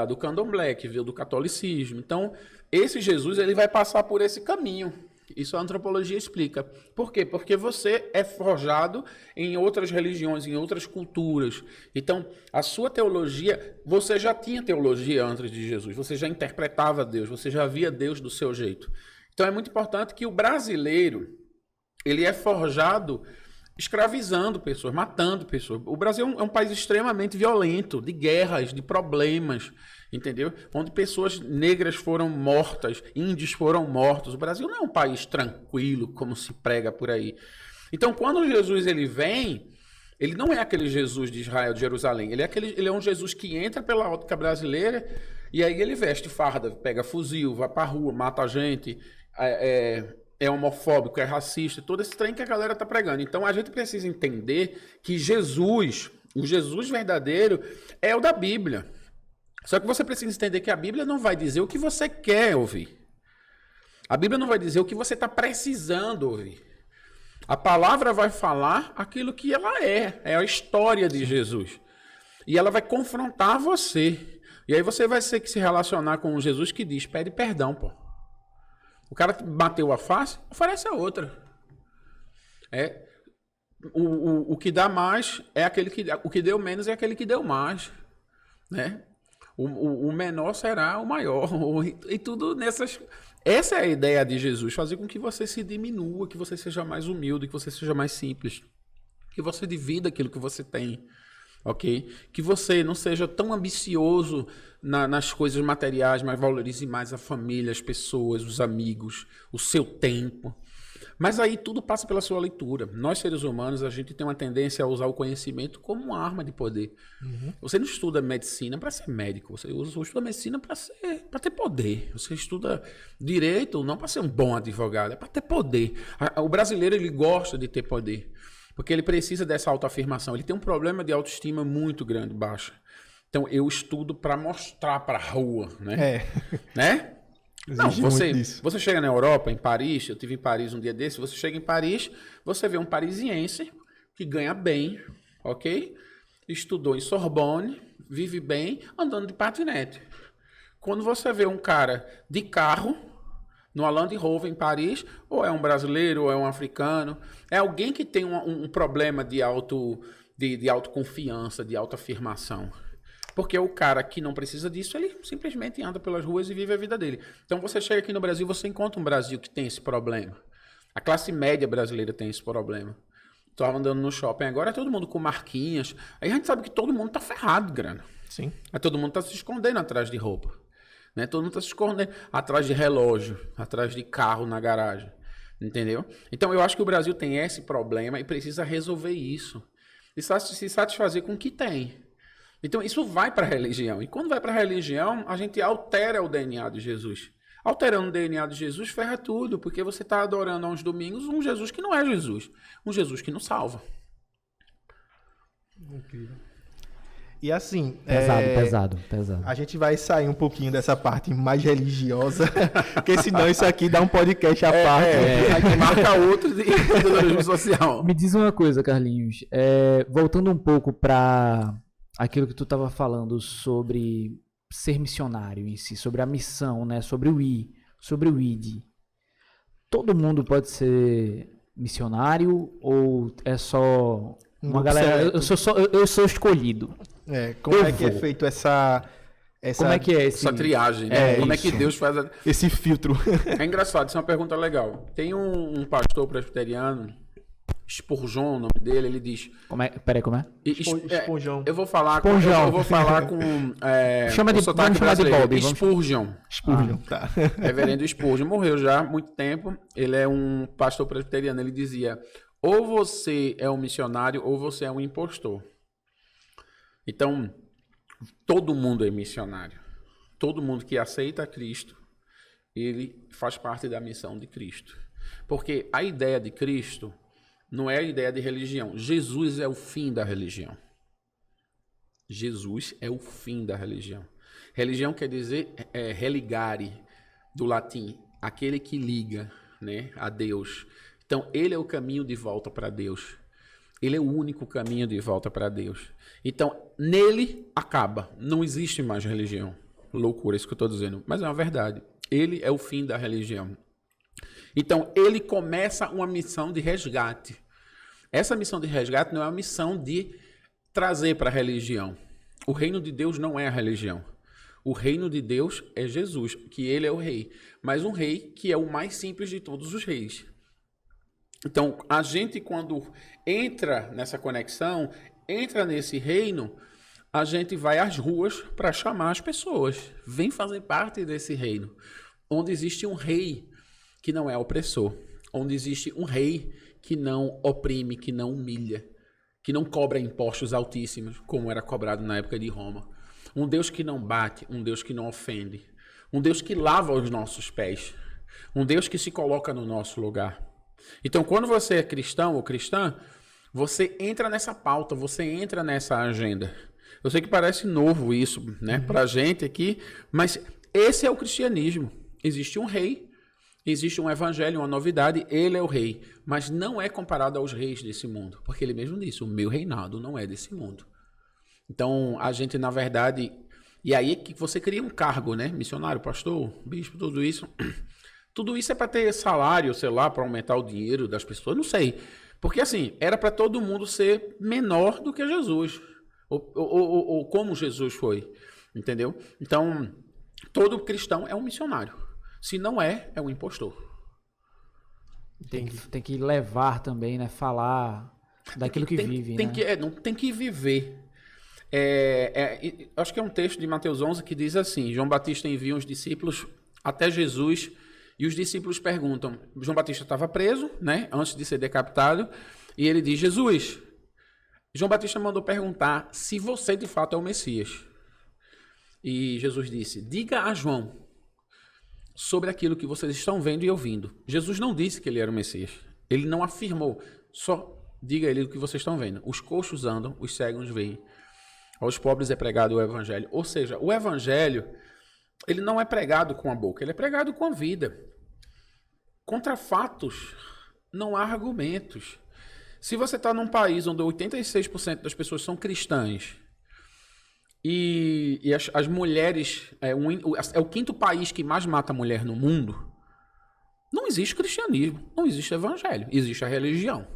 do candomblé, que veio do catolicismo. Então, esse Jesus, ele vai passar por esse caminho. Isso a antropologia explica. Por quê? Porque você é forjado em outras religiões, em outras culturas. Então, a sua teologia, você já tinha teologia antes de Jesus. Você já interpretava Deus, você já via Deus do seu jeito. Então, é muito importante que o brasileiro, ele é forjado escravizando pessoas, matando pessoas. O Brasil é um país extremamente violento, de guerras, de problemas, entendeu? Onde pessoas negras foram mortas, índios foram mortos. O Brasil não é um país tranquilo, como se prega por aí. Então, quando Jesus ele vem, ele não é aquele Jesus de Israel, de Jerusalém. Ele é um Jesus que entra pela ótica brasileira e aí ele veste farda, pega fuzil, vai pra rua, mata a gente, é homofóbico, é racista, todo esse trem que a galera tá pregando. Então a gente precisa entender que Jesus, o Jesus verdadeiro, é o da Bíblia. Só que você precisa entender que a Bíblia não vai dizer o que você quer ouvir. A Bíblia não vai dizer o que você está precisando ouvir. A palavra vai falar aquilo que ela é a história de Jesus. E ela vai confrontar você. E aí você vai ter que se relacionar com um Jesus que diz, pede perdão, pô. O cara bateu a face, oferece a outra. O que dá mais é aquele que... O que deu menos é aquele que deu mais. Né? O menor será o maior. E tudo nessas... Essa é a ideia de Jesus. Fazer com que você se diminua, que você seja mais humilde, que você seja mais simples. Que você divida aquilo que você tem. Ok? Que você não seja tão ambicioso nas coisas materiais, mas valorize mais a família, as pessoas, os amigos, o seu tempo. Mas aí tudo passa pela sua leitura. Nós, seres humanos, a gente tem uma tendência a usar o conhecimento como uma arma de poder. Uhum. Você não estuda medicina para ser médico, você estuda medicina para ter poder. Você estuda direito não para ser um bom advogado, é para ter poder. O brasileiro ele gosta de ter poder. Porque ele precisa dessa autoafirmação. Ele tem um problema de autoestima muito grande, baixa. Então, eu estudo para mostrar para a rua, né? Né? Não, você chega na Europa, em Paris, eu estive em Paris um dia desse, você chega em Paris, você vê um parisiense que ganha bem, ok? Estudou em Sorbonne, vive bem, andando de patinete. Quando você vê um cara de carro, no Land Rover em Paris, ou é um brasileiro, ou é um africano, é alguém que tem um problema de autoconfiança, de autoafirmação. Porque o cara que não precisa disso, ele simplesmente anda pelas ruas e vive a vida dele. Então você chega aqui no Brasil, você encontra um Brasil que tem esse problema. A classe média brasileira tem esse problema. Estava andando no shopping agora, é todo mundo com marquinhas. Aí a gente sabe que todo mundo tá ferrado de grana. Sim. Aí todo mundo tá se escondendo atrás de roupa. Né? Todo mundo está se escondendo atrás de relógio, atrás de carro na garagem, entendeu? Então eu acho que o Brasil tem esse problema e precisa resolver isso. E se satisfazer com o que tem. Então isso vai para a religião. E quando vai para a religião, a gente altera o DNA de Jesus. Alterando o DNA de Jesus, ferra tudo, porque você está adorando aos domingos um Jesus que não é Jesus. Um Jesus que não salva. Incrível. E assim... Pesado. A gente vai sair um pouquinho dessa parte mais religiosa, porque senão isso aqui dá um podcast à parte. Aí marca outro de empreendedorismo social. Me diz uma coisa, Carlinhos. Voltando um pouco para aquilo que tu estava falando sobre ser missionário em si, sobre a missão, né? Sobre o ID. Todo mundo pode ser missionário ou é só uma grupo galera? seleto. Eu sou escolhido. Como Eu é que é vou. feito essa Como é que é esse? Essa triagem, né? Como é que isso. Deus faz esse filtro? É engraçado, isso é uma pergunta legal. Tem um pastor presbiteriano, Spurgeon, o nome dele, ele diz... Peraí, como é? Esponjão. Eu vou falar Esponjão. eu vou falar com Vamos chamar de brasileiro. Bob, vamos- Spurgeon. Esponjão, tá. Reverendo Spurgeon morreu já há muito tempo. Ele é um pastor presbiteriano. Ele dizia: ou você é um missionário ou você é um impostor. Então, todo mundo é missionário. Todo mundo que aceita Cristo, ele faz parte da missão de Cristo. Porque a ideia de Cristo não é a ideia de religião. Jesus é o fim da religião. Jesus é o fim da religião. Religião quer dizer religare, do latim, aquele que liga, né, a Deus. Então, ele é o caminho de volta para Deus. Ele é o único caminho de volta para Deus. Então, nele acaba. Não existe mais religião. Loucura, isso que eu estou dizendo. Mas é uma verdade. Ele é o fim da religião. Então, ele começa uma missão de resgate. Essa missão de resgate não é uma missão de trazer para a religião. O reino de Deus não é a religião. O reino de Deus é Jesus, que ele é o rei. Mas um rei que é o mais simples de todos os reis. Então, a gente, quando entra nessa conexão, entra nesse reino, a gente vai às ruas para chamar as pessoas. Vem fazer parte desse reino, onde existe um rei que não é opressor, onde existe um rei que não oprime, que não humilha, que não cobra impostos altíssimos, como era cobrado na época de Roma. Um Deus que não bate, um Deus que não ofende, um Deus que lava os nossos pés, um Deus que se coloca no nosso lugar. Então, quando você é cristão ou cristã, você entra nessa pauta, você entra nessa agenda. Eu sei que parece novo isso, né, pra gente aqui, mas esse é o cristianismo. Existe um rei, existe um evangelho, uma novidade, ele é o rei, mas não é comparado aos reis desse mundo, porque ele mesmo disse, o meu reinado não é desse mundo. Então, a gente, na verdade, e aí que você cria um cargo, né, missionário, pastor, bispo, tudo isso é para ter salário, sei lá, para aumentar o dinheiro das pessoas, não sei. Porque assim, era para todo mundo ser menor do que Jesus. Ou como Jesus foi. Entendeu? Então, todo cristão é um missionário. Se não é, é um impostor. Tem que levar também, né? Falar daquilo que vive, né? Não tem que viver. Acho que é um texto de Mateus 11 que diz assim, João Batista envia os discípulos até Jesus. E os discípulos perguntam, João Batista estava preso, né, antes de ser decapitado, e ele diz, Jesus, João Batista mandou perguntar se você de fato é o Messias. E Jesus disse, diga a João sobre aquilo que vocês estão vendo e ouvindo. Jesus não disse que ele era o Messias, ele não afirmou, só diga a ele o que vocês estão vendo. Os coxos andam, os cegos veem, aos pobres é pregado o evangelho. Ou seja, o evangelho... ele não é pregado com a boca, ele é pregado com a vida. Contra fatos, não há argumentos. Se você está num país onde 86% das pessoas são cristãs e as mulheres... é o quinto país que mais mata mulher no mundo, não existe cristianismo, não existe evangelho, existe a religião.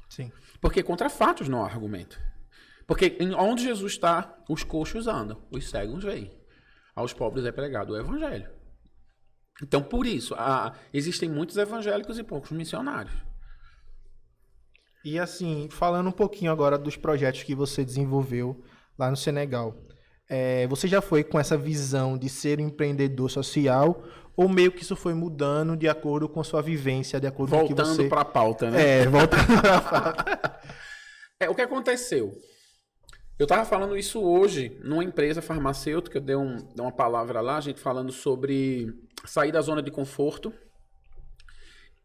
Sim. Porque contra fatos não há argumento. Porque onde Jesus está, os coxos andam, os cegos veem. Aos pobres é pregado o evangelho. Então, por isso, existem muitos evangélicos e poucos missionários. E assim, falando um pouquinho agora dos projetos que você desenvolveu lá no Senegal, você já foi com essa visão de ser um empreendedor social ou meio que isso foi mudando de acordo com a sua vivência, de acordo com o que você... Voltando para a pauta, né? Voltando para a pauta. O que aconteceu? Eu estava falando isso hoje numa empresa farmacêutica, eu dei uma palavra lá, a gente falando sobre sair da zona de conforto.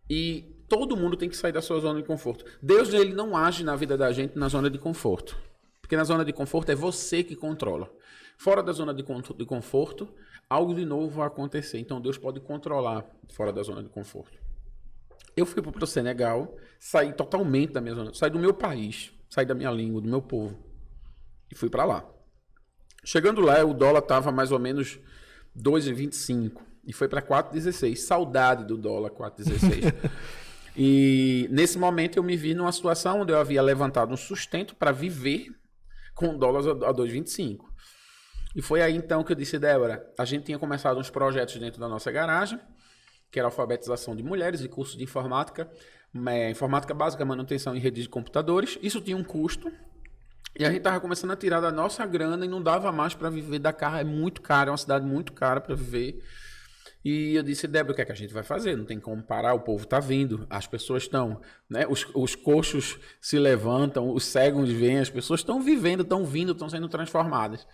E todo mundo tem que sair da sua zona de conforto. Deus, ele não age na vida da gente na zona de conforto. Porque na zona de conforto é você que controla. Fora da zona de conforto, algo de novo vai acontecer. Então Deus pode controlar fora da zona de conforto. Eu fui para o Senegal, saí totalmente da minha zona, saí do meu país, saí da minha língua, do meu povo. E fui para lá. Chegando lá, o dólar estava mais ou menos 2,25 e foi para 4,16. Saudade do dólar 4,16. E nesse momento eu me vi numa situação onde eu havia levantado um sustento para viver com dólares a 2,25. E foi aí então que eu disse, Débora, a gente tinha começado uns projetos dentro da nossa garagem, que era a alfabetização de mulheres e curso de informática, informática básica, manutenção em redes de computadores. Isso tinha um custo. E a gente estava começando a tirar da nossa grana e não dava mais para viver da Carra. É muito caro, é uma cidade muito cara para viver. E eu disse, Débora, o que é que a gente vai fazer? Não tem como parar, o povo está vindo, as pessoas estão, né? Os coxos se levantam, os cegos vêm, as pessoas estão vivendo, estão vindo, estão sendo transformadas.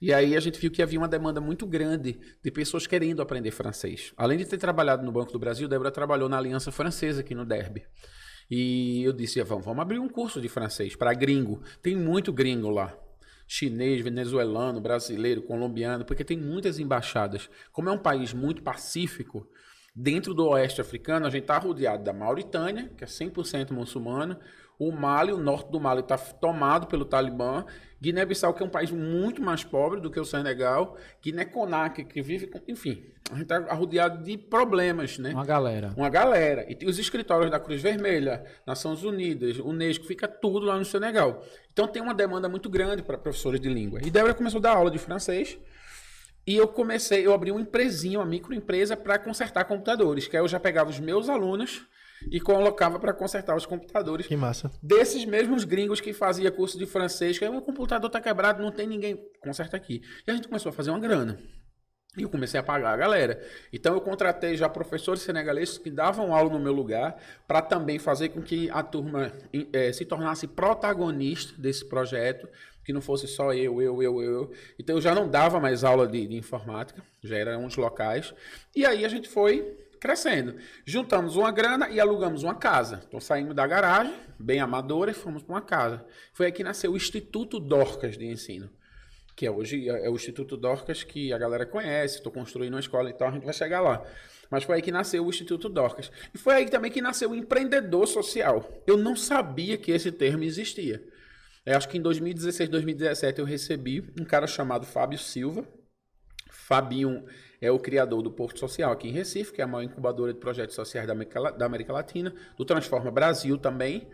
E aí a gente viu que havia uma demanda muito grande de pessoas querendo aprender francês. Além de ter trabalhado no Banco do Brasil, Débora trabalhou na Aliança Francesa aqui no Derby. E eu disse, vamos abrir um curso de francês para gringo. Tem muito gringo lá. Chinês, venezuelano, brasileiro, colombiano, porque tem muitas embaixadas. Como é um país muito pacífico, dentro do oeste africano, a gente está rodeado da Mauritânia, que é 100% muçulmana, o Mali, o norte do Mali está tomado pelo Talibã, Guiné-Bissau, que é um país muito mais pobre do que o Senegal, Guiné-Conakry, que vive com... Enfim, a gente está rodeado de problemas, né? Uma galera. Uma galera. E os escritórios da Cruz Vermelha, Nações Unidas, Unesco, fica tudo lá no Senegal. Então tem uma demanda muito grande para professores de língua. E Débora começou a dar aula de francês. E eu abri uma empresinha, uma microempresa para consertar computadores, que aí eu já pegava os meus alunos e colocava para consertar os computadores. Que massa. Desses mesmos gringos que fazia curso de francês, que o computador tá quebrado, não tem ninguém, conserta aqui. E a gente começou a fazer uma grana. E eu comecei a pagar a galera. Então eu contratei já professores senegaleses que davam aula no meu lugar para também fazer com que a turma se tornasse protagonista desse projeto, que não fosse só eu. Então eu já não dava mais aula de informática, já eram uns locais. E aí a gente foi crescendo. Juntamos uma grana e alugamos uma casa. Então saímos da garagem, bem amadora, e fomos para uma casa. Foi aí que nasceu o Instituto Dorcas de Ensino, que hoje é o Instituto Dorcas que a galera conhece. Estou construindo uma escola e tal, a gente vai chegar lá. Mas foi aí que nasceu o Instituto Dorcas. E foi aí também que nasceu o empreendedor social. Eu não sabia que esse termo existia. Eu acho que em 2016, 2017 eu recebi um cara chamado Fábio Silva. Fabinho é o criador do Porto Social aqui em Recife, que é a maior incubadora de projetos sociais da América Latina, do Transforma Brasil também,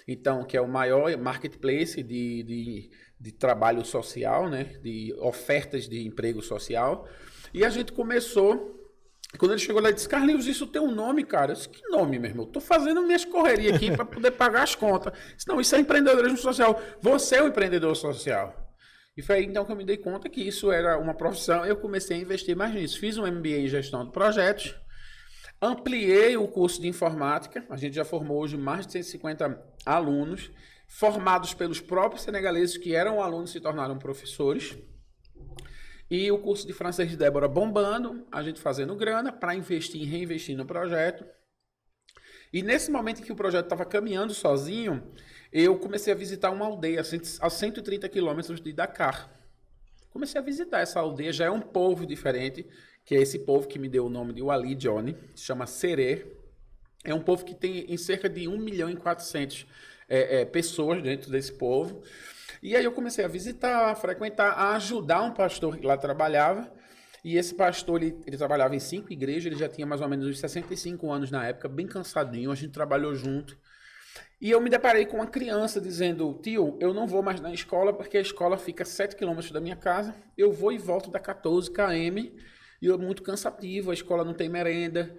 então, que é o maior marketplace de trabalho social, né, de ofertas de emprego social. E a gente começou, quando ele chegou lá, ele disse, Carlinhos, isso tem um nome, cara. Eu disse, que nome, meu irmão? Eu tô fazendo minhas correrias aqui para poder pagar as contas. Eu disse, não, isso é empreendedorismo social. Você é um empreendedor social. E foi aí então que eu me dei conta que isso era uma profissão. Eu comecei a investir mais nisso. Fiz um MBA em gestão de projetos. Ampliei o curso de informática. A gente já formou hoje mais de 150 alunos, formados pelos próprios senegaleses que eram alunos e se tornaram professores. E o curso de francês de Débora bombando, a gente fazendo grana para investir e reinvestir no projeto. E nesse momento em que o projeto estava caminhando sozinho, eu comecei a visitar uma aldeia a 130 quilômetros de Dakar. Comecei a visitar essa aldeia, já é um povo diferente, que é esse povo que me deu o nome de Wali Johnny, se chama Seré. É um povo que tem em cerca de 1.400.000 pessoas dentro desse povo. E aí eu comecei a visitar, a frequentar, a ajudar um pastor que lá trabalhava. E esse pastor, ele trabalhava em 5 igrejas, ele já tinha mais ou menos uns 65 anos na época, bem cansadinho, a gente trabalhou junto. E eu me deparei com uma criança dizendo, tio, eu não vou mais na escola porque a escola fica a 7 quilômetros da minha casa, eu vou e volto da 14 km, e é muito cansativo, a escola não tem merenda,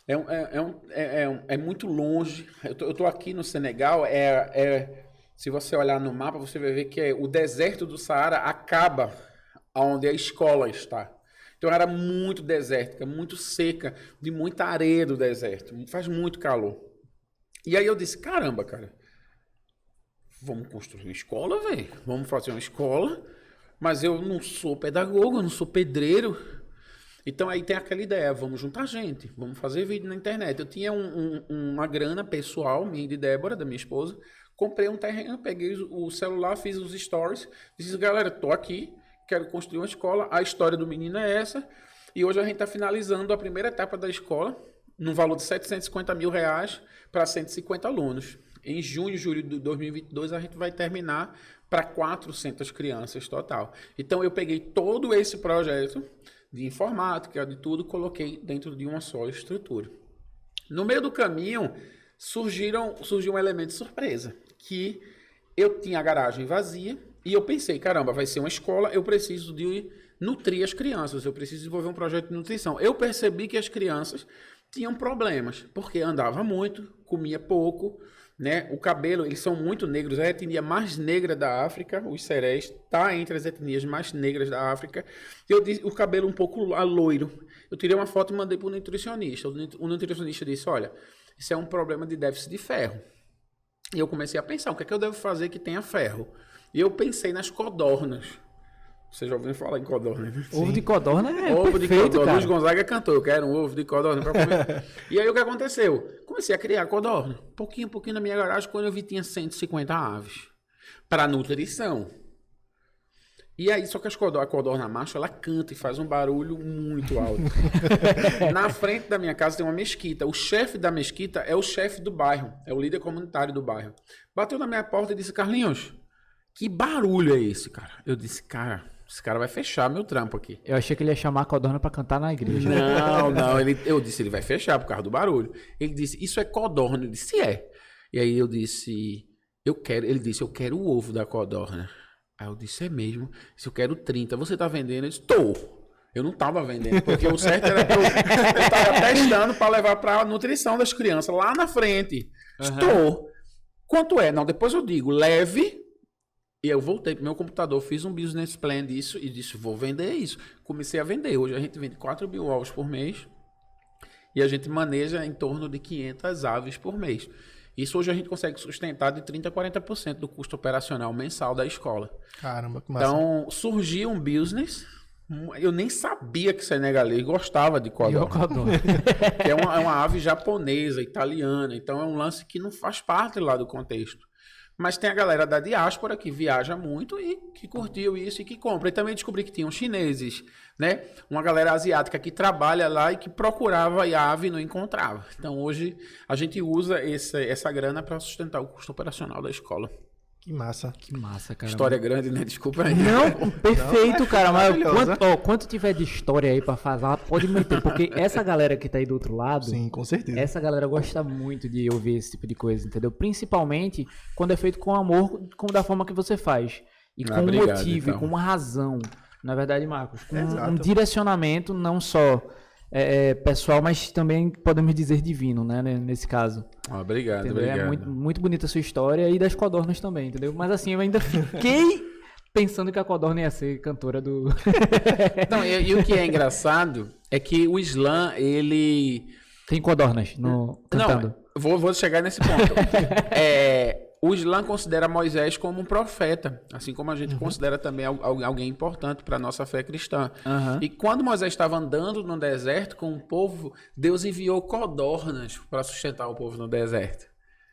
é muito longe. Eu tô aqui no Senegal, se você olhar no mapa, você vai ver que o deserto do Saara acaba onde a escola está. Então era muito desértica, muito seca, de muita areia do deserto, faz muito calor. E aí eu disse, caramba, cara, vamos construir uma escola, velho, vamos fazer uma escola, mas eu não sou pedagogo, eu não sou pedreiro. Então aí tem aquela ideia, vamos juntar gente, vamos fazer vídeo na internet. Eu tinha uma grana pessoal, minha e de Débora, da minha esposa, comprei um terreno, peguei o celular, fiz os stories, disse, galera, tô aqui, quero construir uma escola, a história do menino é essa, e hoje a gente está finalizando a primeira etapa da escola, num valor de R$750 mil para 150 alunos. Em junho e julho de 2022, a gente vai terminar para 400 crianças total. Então, eu peguei todo esse projeto de informática, de tudo, coloquei dentro de uma só estrutura. No meio do caminho, surgiu um elemento de surpresa, que eu tinha a garagem vazia e eu pensei, caramba, vai ser uma escola, eu preciso de nutrir as crianças, eu preciso desenvolver um projeto de nutrição. Eu percebi que as crianças tinham problemas, porque andava muito, comia pouco, né? O cabelo, eles são muito negros, a etnia mais negra da África, os serés, está entre as etnias mais negras da África. Eu disse, o cabelo um pouco loiro. Eu tirei uma foto e mandei para o nutricionista. O nutricionista disse, olha, isso é um problema de déficit de ferro. E eu comecei a pensar, o que é que eu devo fazer que tenha ferro? E eu pensei nas codornas. Você já ouviu falar em codorna? Né? Ovo de codorna é Ovo perfeito, de codorna. cara. Luiz Gonzaga cantou, eu quero um ovo de codorna para comer. E aí o que aconteceu? Comecei a criar codorna. Pouquinho na minha garagem, quando eu vi tinha 150 aves. Para nutrição. E aí, só que a codorna macho, ela canta e faz um barulho muito alto. Na frente da minha casa tem uma mesquita. O chefe da mesquita é o chefe do bairro. É o líder comunitário do bairro. Bateu na minha porta e disse, Carlinhos, que barulho é esse, cara? Eu disse, cara, esse cara vai fechar meu trampo aqui. Eu achei que ele ia chamar a codorna pra cantar na igreja. Não. Eu disse, ele vai fechar por causa do barulho. Ele disse, isso é codorna. Eu disse, é. E aí eu disse, ele disse, eu quero o ovo da codorna. Aí eu disse, é mesmo? Se eu quero 30, você tá vendendo? Eu disse, tô. Eu não tava vendendo, porque o certo era que eu tava testando para levar para a nutrição das crianças lá na frente. Estou. Quanto é? Não, depois eu digo, leve. E eu voltei pro meu computador, fiz um business plan disso e disse, vou vender isso. Comecei a vender. Hoje a gente vende 4 mil ovos por mês e a gente maneja em torno de 500 aves por mês. Isso hoje a gente consegue sustentar de 30% a 40% do custo operacional mensal da escola. Caramba, que massa. Então, surgiu um business. Eu nem sabia que senegalês gostava de codorna. Que é uma ave japonesa, italiana. Então, é um lance que não faz parte lá do contexto. Mas tem a galera da diáspora que viaja muito e que curtiu isso e que compra. E também descobri que tinham chineses, né? Uma galera asiática que trabalha lá e que procurava a ave e não encontrava. Então hoje a gente usa essa grana para sustentar o custo operacional da escola. Que massa. Que massa, cara. História grande, né? Desculpa aí. Não, perfeito, cara. Mas maravilhosa. quanto tiver de história aí pra falar, pode meter. Porque essa galera que tá aí do outro lado, Sim, com certeza. essa galera gosta muito de ouvir esse tipo de coisa, entendeu? Principalmente quando é feito com amor, como da forma que você faz. E com um obrigado, motivo, então. e com uma razão. Na verdade, Marcos, com Exato. um direcionamento não só pessoal, mas também podemos dizer divino, né? Nesse caso. Obrigado, Entendeu? obrigado. É muito, muito bonita a sua história e das codornas também, entendeu? Mas assim, eu ainda fiquei pensando que a codorna ia ser cantora do... Não, e o que é engraçado é que o Islã, ele... Tem codornas cantando. Não, vou chegar nesse ponto. O Islã considera Moisés como um profeta, assim como a gente considera também alguém importante para a nossa fé cristã. Aham. E quando Moisés estava andando no deserto com o povo, Deus enviou codornas para sustentar o povo no deserto.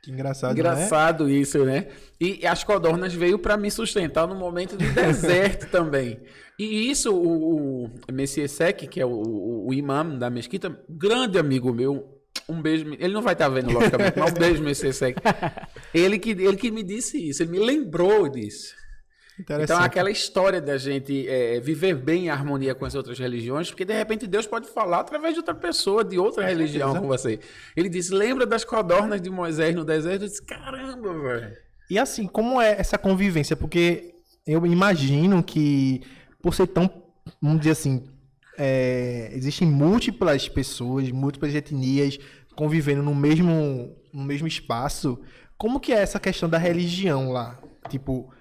Que engraçado, Engraçado isso, né? E as codornas veio para me sustentar no momento de deserto também. E isso, o Messias Sek, que é o imã da mesquita, grande amigo meu, um beijo. Ele não vai estar vendo, logicamente, mas um beijo, Messias Sek. Ele que me disse isso, ele me lembrou disso. Interessante. Então, aquela história da gente viver bem em harmonia com as outras religiões, porque de repente Deus pode falar através de outra pessoa, de outra religião com você. Ele disse, lembra das codornas de Moisés no deserto? Eu disse, caramba, velho. E assim, como é essa convivência? Porque eu imagino que, por ser tão, vamos dizer assim, existem múltiplas pessoas, múltiplas etnias convivendo no mesmo espaço. Como que é essa questão da religião lá? Tipo,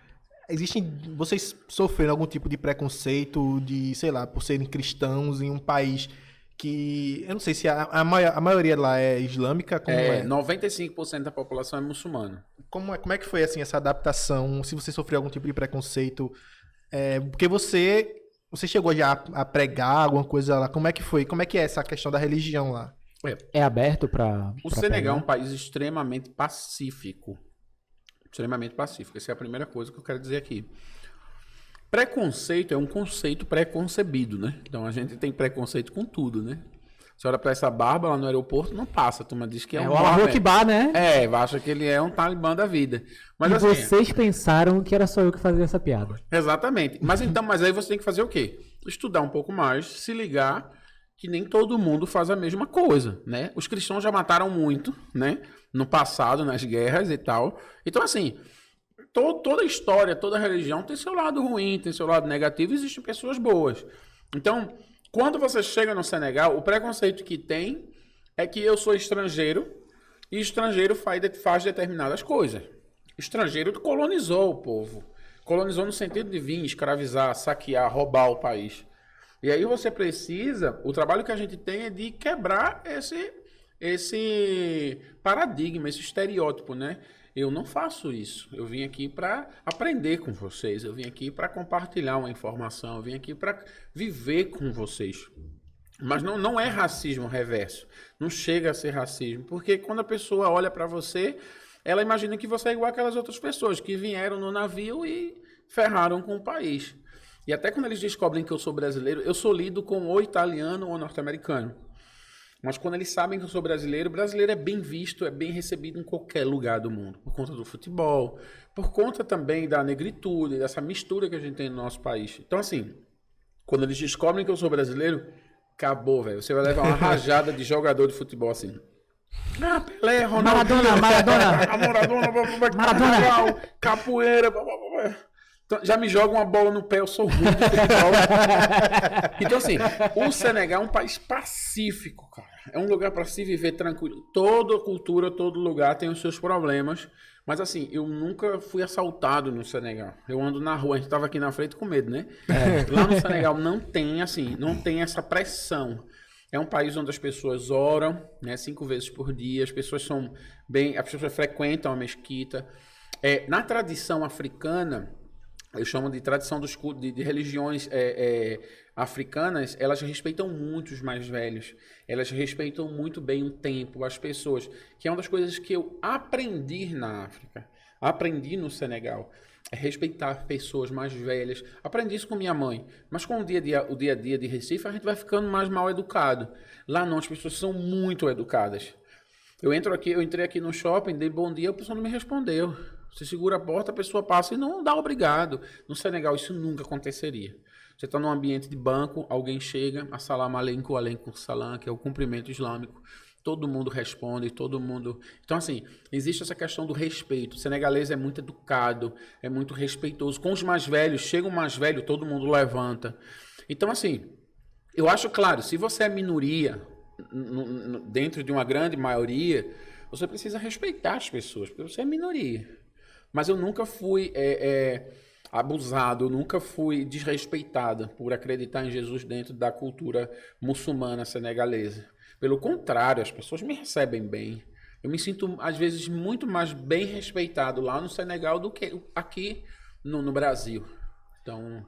vocês sofreram algum tipo de preconceito de, sei lá, por serem cristãos em um país que, eu não sei se a maioria lá é islâmica, como é? 95% da população é muçulmana. Como é que foi assim essa adaptação? Se você sofreu algum tipo de preconceito, porque você chegou já a pregar alguma coisa lá? Como é que foi? Como é que é essa questão da religião lá? É aberto pra... O Senegal é um país extremamente pacífico. Extremamente pacífico. Essa é a primeira coisa que eu quero dizer aqui. Preconceito é um conceito pré-concebido, né? Então a gente tem preconceito com tudo, né? A senhora para essa barba lá no aeroporto não passa. A turma diz que é um o Al-Rukba, né? Acha que ele é um talibã da vida. Mas E assim, vocês pensaram que era só eu que fazia essa piada. exatamente. Mas aí você tem que fazer o quê? Estudar um pouco mais, se ligar que nem todo mundo faz a mesma coisa, né? Os cristãos já mataram muito, né? No passado, nas guerras e tal. Então, assim, toda história, toda religião tem seu lado ruim, tem seu lado negativo, existem pessoas boas. Então, quando você chega no Senegal, o preconceito que tem é que eu sou estrangeiro e estrangeiro faz determinadas coisas. Estrangeiro colonizou o povo. Colonizou no sentido de vir, escravizar, saquear, roubar o país. E aí você precisa, o trabalho que a gente tem é de quebrar esse paradigma, esse estereótipo, né? Eu não faço isso. Eu vim aqui para aprender com vocês. Eu vim aqui para compartilhar uma informação. Eu vim aqui para viver com vocês. Mas não é racismo reverso. Não chega a ser racismo. Porque quando a pessoa olha para você, ela imagina que você é igual aquelas outras pessoas que vieram no navio e ferraram com o país. E até quando eles descobrem que eu sou brasileiro, eu sou lido com ou italiano ou norte-americano. Mas quando eles sabem que eu sou brasileiro, o brasileiro é bem visto, é bem recebido em qualquer lugar do mundo. Por conta do futebol, por conta também da negritude, dessa mistura que a gente tem no nosso país. Então, assim, quando eles descobrem que eu sou brasileiro, acabou, velho. Você vai levar uma rajada de jogador de futebol assim. Ah, Pelé, Ronaldo. Maradona. Capoeira. Então, já me joga uma bola no pé, eu sou ruim de futebol. Então, assim, o Senegal é um país pacífico, cara. É um lugar para se viver tranquilo. Toda cultura, todo lugar tem os seus problemas. Mas, assim, eu nunca fui assaltado no Senegal. Eu ando na rua, a gente tava aqui na frente com medo, né? Lá no Senegal não tem, assim, não tem essa pressão. É um país onde as pessoas oram, né, 5 vezes por dia. As pessoas frequentam a mesquita. Na tradição africana, eu chamo de tradição de religiões africanas, elas respeitam muito os mais velhos. Elas respeitam muito bem o tempo, as pessoas. Que é uma das coisas que eu aprendi na África. Aprendi no Senegal. É respeitar pessoas mais velhas. Aprendi isso com minha mãe. Mas com o dia a dia de Recife, a gente vai ficando mais mal educado. Lá não, as pessoas são muito educadas. Eu entrei aqui no shopping, dei bom dia, a pessoa não me respondeu. Você segura a porta, a pessoa passa e não dá obrigado. No Senegal isso nunca aconteceria. Você está num ambiente de banco, alguém chega, assalamu alaikum, alaikum salam, que é o cumprimento islâmico. Todo mundo responde, todo mundo... Então, assim, existe essa questão do respeito. O senegalês é muito educado, é muito respeitoso. Com os mais velhos, chega um mais velho, todo mundo levanta. Então, assim, eu acho claro, se você é minoria, dentro de uma grande maioria, você precisa respeitar as pessoas, porque você é minoria. Mas eu nunca fui abusado, eu nunca fui desrespeitado por acreditar em Jesus dentro da cultura muçulmana senegalesa. Pelo contrário, as pessoas me recebem bem. Eu me sinto, às vezes, muito mais bem respeitado lá no Senegal do que aqui no Brasil. Então...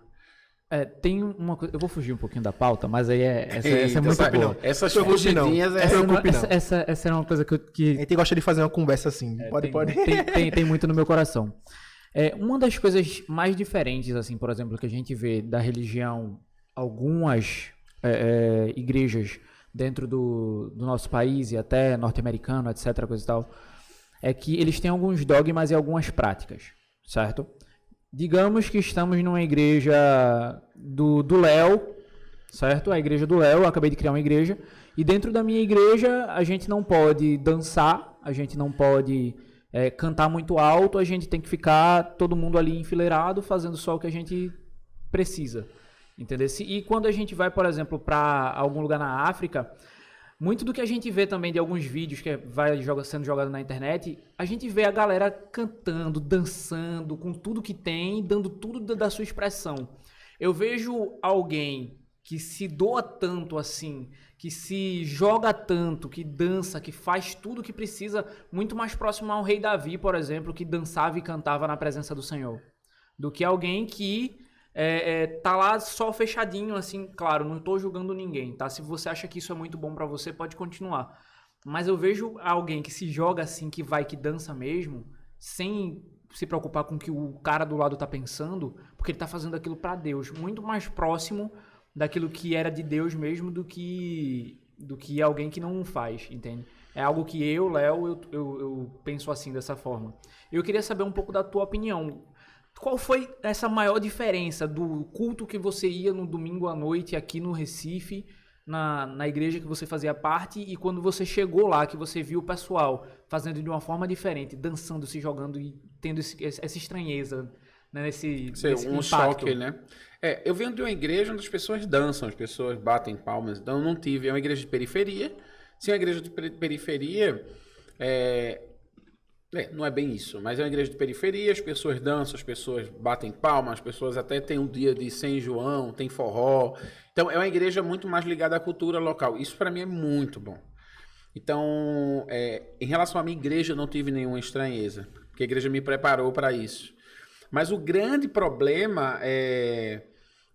tem uma coisa... Eu vou fugir um pouquinho da pauta, mas aí essa é muito boa. Essas fugidinhas... Essa era uma coisa que... A gente gosta de fazer uma conversa assim. Pode. Tem muito no meu coração. Uma das coisas mais diferentes, assim, por exemplo, que a gente vê da religião, algumas igrejas dentro do nosso país e até norte-americano, etc., coisa e tal, é que eles têm alguns dogmas e algumas práticas, certo? Digamos que estamos numa igreja do Léo, certo? A igreja do Léo, eu acabei de criar uma igreja, e dentro da minha igreja a gente não pode dançar, a gente não pode cantar muito alto, a gente tem que ficar todo mundo ali enfileirado, fazendo só o que a gente precisa. Entendeu? E quando a gente vai, por exemplo, para algum lugar na África, muito do que a gente vê também de alguns vídeos que sendo jogado na internet, a gente vê a galera cantando, dançando, com tudo que tem, dando tudo da sua expressão. Eu vejo alguém que se doa tanto assim, que se joga tanto, que dança, que faz tudo o que precisa, muito mais próximo ao rei Davi, por exemplo, que dançava e cantava na presença do Senhor, do que alguém que... tá lá só fechadinho, assim, claro, não tô julgando ninguém, tá? Se você acha que isso é muito bom pra você, pode continuar. Mas eu vejo alguém que se joga assim, que vai, que dança mesmo, sem se preocupar com o que o cara do lado tá pensando, porque ele tá fazendo aquilo pra Deus, muito mais próximo daquilo que era de Deus mesmo do que alguém que não faz, entende? É algo que Léo, eu penso assim, dessa forma. Eu queria saber um pouco da tua opinião. Qual foi essa maior diferença do culto que você ia no domingo à noite aqui no Recife na igreja que você fazia parte e quando você chegou lá, que você viu o pessoal fazendo de uma forma diferente, dançando, se jogando e tendo essa estranheza, né, nesse Um impacto. choque, né? Eu venho de uma igreja onde as pessoas dançam, as pessoas batem palmas, então eu não tive. É uma igreja de periferia. Se é uma igreja de periferia, não é bem isso, mas é uma igreja de periferia, as pessoas dançam, as pessoas batem palmas, as pessoas até têm um dia de São João, tem forró. Então, é uma igreja muito mais ligada à cultura local. Isso, para mim, é muito bom. Então, em relação à minha igreja, eu não tive nenhuma estranheza, porque a igreja me preparou para isso. Mas o grande problema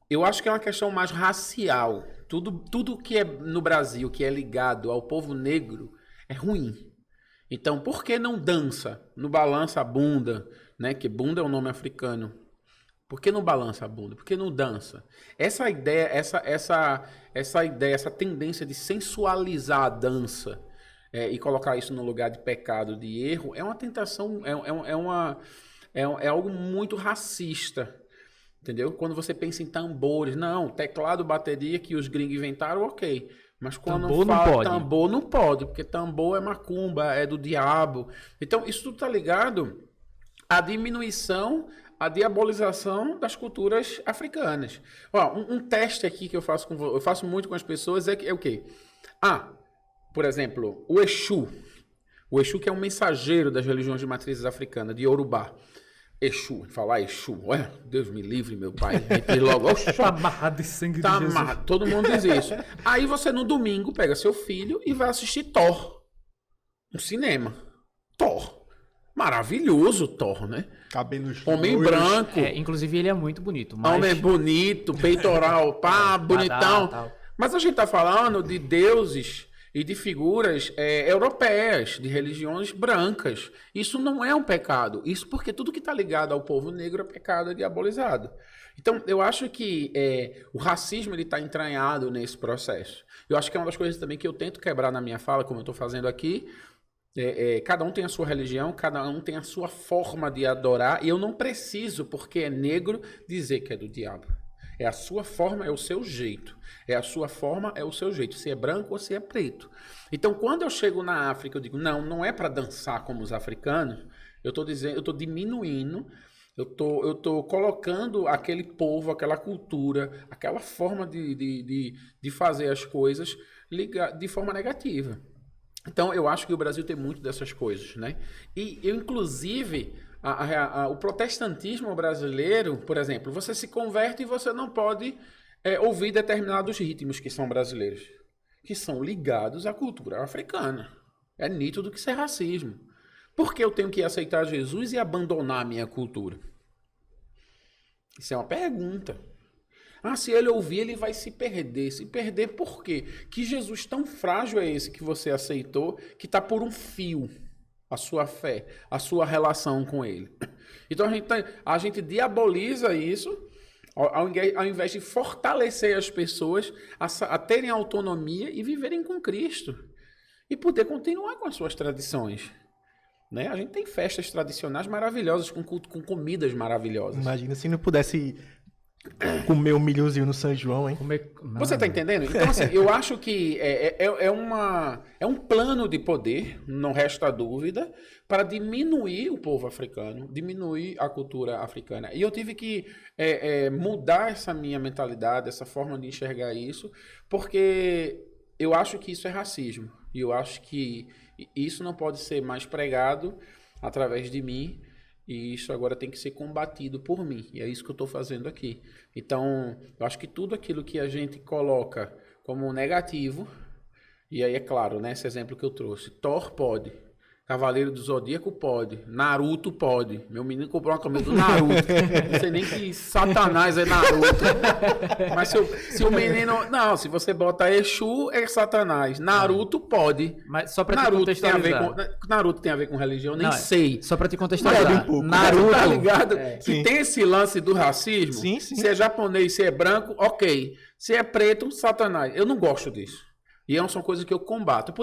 eu acho que é uma questão mais racial. Tudo que é no Brasil, que é ligado ao povo negro, é ruim. Então, por que não dança? Não balança a bunda, né? Que bunda é um nome africano. Por que não balança a bunda? Por que não dança? Essa ideia, essa tendência de sensualizar a dança e colocar isso no lugar de pecado, de erro, é uma tentação, é algo muito racista. Entendeu? Quando você pensa em tambores, não, teclado, bateria que os gringos inventaram, ok. Mas quando tambor fala não pode. tambor, não pode, porque tambor é macumba, é do diabo. Então, isso tudo tá ligado à diminuição, à diabolização das culturas africanas. Ó, um teste aqui que eu faço muito com as pessoas é o quê? Por exemplo, o Exu. O Exu que é um mensageiro das religiões de matrizes africanas, de Yorubá. Exu, falar Exu, olha, Deus me livre, meu pai. Aí logo, Tá amarrado de sangue de Jesus. amarrado. Todo mundo diz isso. Aí você no domingo pega seu filho e vai assistir Thor no cinema. Thor. Maravilhoso Thor, né? Cabelos Homem loiros. branco, Inclusive ele é muito bonito, mas... homem bonito, peitoral, pá, bonitão. tal. Mas a gente tá falando de deuses e de figuras europeias, de religiões brancas. Isso não é um pecado. Isso porque tudo que está ligado ao povo negro é pecado, é diabolizado. Então, eu acho que o racismo está entranhado nesse processo. Eu acho que é uma das coisas também que eu tento quebrar na minha fala, como eu estou fazendo aqui. Cada um tem a sua religião, cada um tem a sua forma de adorar, e eu não preciso, porque é negro, dizer que é do diabo. É a sua forma, é o seu jeito. É a sua forma, é o seu jeito. Se é branco ou se é preto. Então, quando eu chego na África, eu digo, não é para dançar como os africanos. Eu estou diminuindo, eu tô colocando aquele povo, aquela cultura, aquela forma de fazer as coisas de forma negativa. Então, eu acho que o Brasil tem muito dessas coisas, né? E eu, inclusive... o protestantismo brasileiro, por exemplo, você se converte e você não pode ouvir determinados ritmos que são brasileiros, que são ligados à cultura africana. É nítido que isso é racismo. Por que eu tenho que aceitar Jesus e abandonar a minha cultura? Isso é uma pergunta. Se ele ouvir, ele vai se perder. Se perder por quê? Que Jesus tão frágil é esse que você aceitou, que está por um fio? A sua fé, a sua relação com ele. Então a gente diaboliza isso ao invés de fortalecer as pessoas a terem autonomia e viverem com Cristo. E poder continuar com as suas tradições. Né? A gente tem festas tradicionais maravilhosas, com comidas maravilhosas. Imagina se não pudesse comer um milhozinho no São João, hein? Você tá entendendo? Então, assim, eu acho que é um plano de poder, não resta dúvida, para diminuir o povo africano, diminuir a cultura africana. E eu tive que mudar essa minha mentalidade, essa forma de enxergar isso, porque eu acho que isso é racismo. E eu acho que isso não pode ser mais pregado através de mim. E isso agora tem que ser combatido por mim. E é isso que eu estou fazendo aqui. Então, eu acho que tudo aquilo que a gente coloca como negativo, e aí é claro, né, esse exemplo que eu trouxe, Thor pode, Cavaleiro do Zodíaco pode, Naruto pode. Meu menino comprou uma camisa do Naruto. Não sei nem que Satanás é Naruto. Mas se o menino... Não, se você bota Exu, é Satanás. Naruto pode. Mas só pra te Naruto contextualizar. Naruto tem a ver com religião? Nem Não, sei. Só pra te contextualizar. Um pouco. Naruto, Tá ligado? Que Sim. tem esse lance do racismo. Sim, sim. Se é japonês, se é branco, ok. Se é preto, Satanás. Eu não gosto disso. E são coisas que eu combato.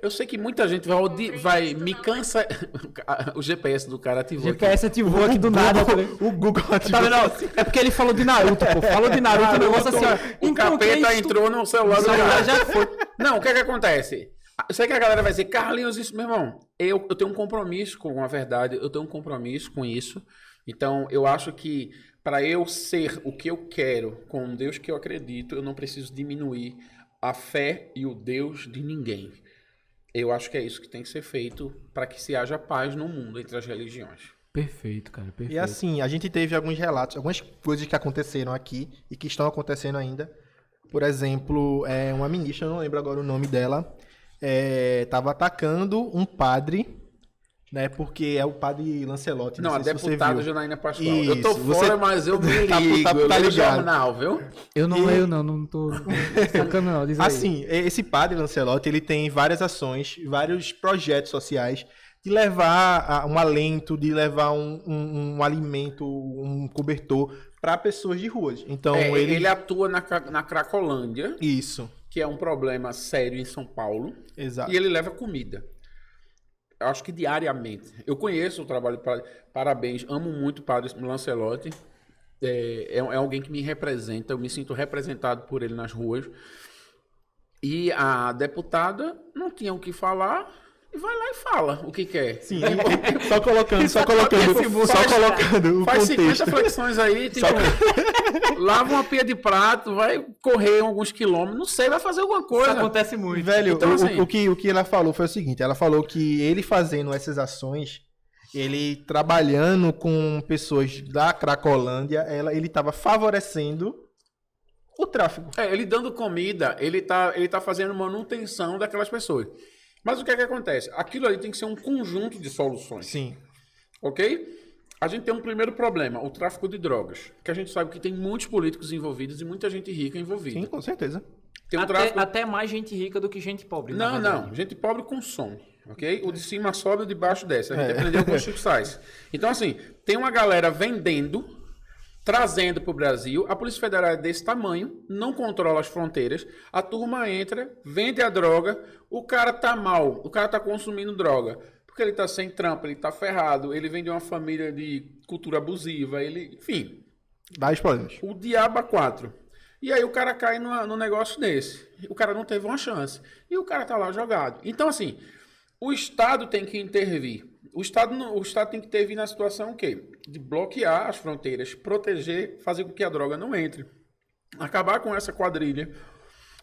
Eu sei que muita gente vai me cansa. O GPS do cara ativou. GPS ativou aqui do nada. O Google Tá ativou. vendo? É porque ele falou de Naruto, pô. Falou de Naruto, o negócio assim, ó. O capeta entrou no celular do cara. já foi. Não, o que é que acontece? Eu sei que a galera vai dizer, Carlinhos, isso, meu irmão, eu tenho um compromisso com a verdade, eu tenho um compromisso com isso. Então, eu acho que para eu ser o que eu quero, com o Deus que eu acredito, eu não preciso diminuir a fé e o Deus de ninguém. Eu acho que é isso que tem que ser feito para que se haja paz no mundo entre as religiões. Perfeito, cara, perfeito. E assim, a gente teve alguns relatos, algumas coisas que aconteceram aqui e que estão acontecendo ainda. Por exemplo, uma ministra, eu não lembro agora o nome dela, estava atacando um padre, né? Porque é o padre Lancelotti. Não, a sei se você deputada viu. Janaína Pascoal. Isso, Eu tô fora, mas eu me ligo. tá eu leio ligado. jornal, viu? Eu não leio, não tô sacando, não. Diz aí. Assim, esse padre Lancelotti, ele tem várias ações, vários projetos sociais de levar um alento, de levar um alimento, um cobertor para pessoas de ruas. Então, ele atua na Cracolândia, Isso, que é um problema sério em São Paulo, exato. e ele leva comida. Eu acho que diariamente. Eu conheço o trabalho, parabéns, amo muito o padre Lancelotti. É alguém que me representa, eu me sinto representado por ele nas ruas. E a deputada não tinha o que falar e vai lá e fala o que quer. Sim, só colocando o Faz 50 contexto. flexões aí, tipo, lava uma pia de prato, vai correr alguns quilômetros, não sei, vai fazer alguma coisa. Isso acontece muito. Velho, Então, assim- o que ela falou foi o seguinte, ela falou que ele fazendo essas ações, ele trabalhando com pessoas da Cracolândia, ele estava favorecendo o tráfico. Ele dando comida, ele tá fazendo manutenção daquelas pessoas. Mas o que é que acontece? Aquilo ali tem que ser um conjunto de soluções, Sim. ok? A gente tem um primeiro problema, o tráfico de drogas, que a gente sabe que tem muitos políticos envolvidos e muita gente rica envolvida. Sim, com certeza. Tem um tráfico... Até mais gente rica do que gente pobre. na Não, verdade. não. Gente pobre com som, ok? O de cima sobe, o de baixo desce. A gente aprendeu com o Chico Sainz. Então, assim, tem uma galera vendendo, trazendo para o Brasil. A Polícia Federal é desse tamanho, não controla as fronteiras. A turma entra, vende a droga, o cara tá mal, o cara tá consumindo droga. Porque ele tá sem trampo, ele tá ferrado, ele vem de uma família de cultura abusiva, enfim, Vários problemas. o diabo a quatro. E aí o cara cai num negócio desse. O cara não teve uma chance. E o cara tá lá jogado. Então, assim, o Estado tem que intervir. O Estado tem que intervir na situação o quê? De bloquear as fronteiras, proteger, fazer com que a droga não entre. Acabar com essa quadrilha.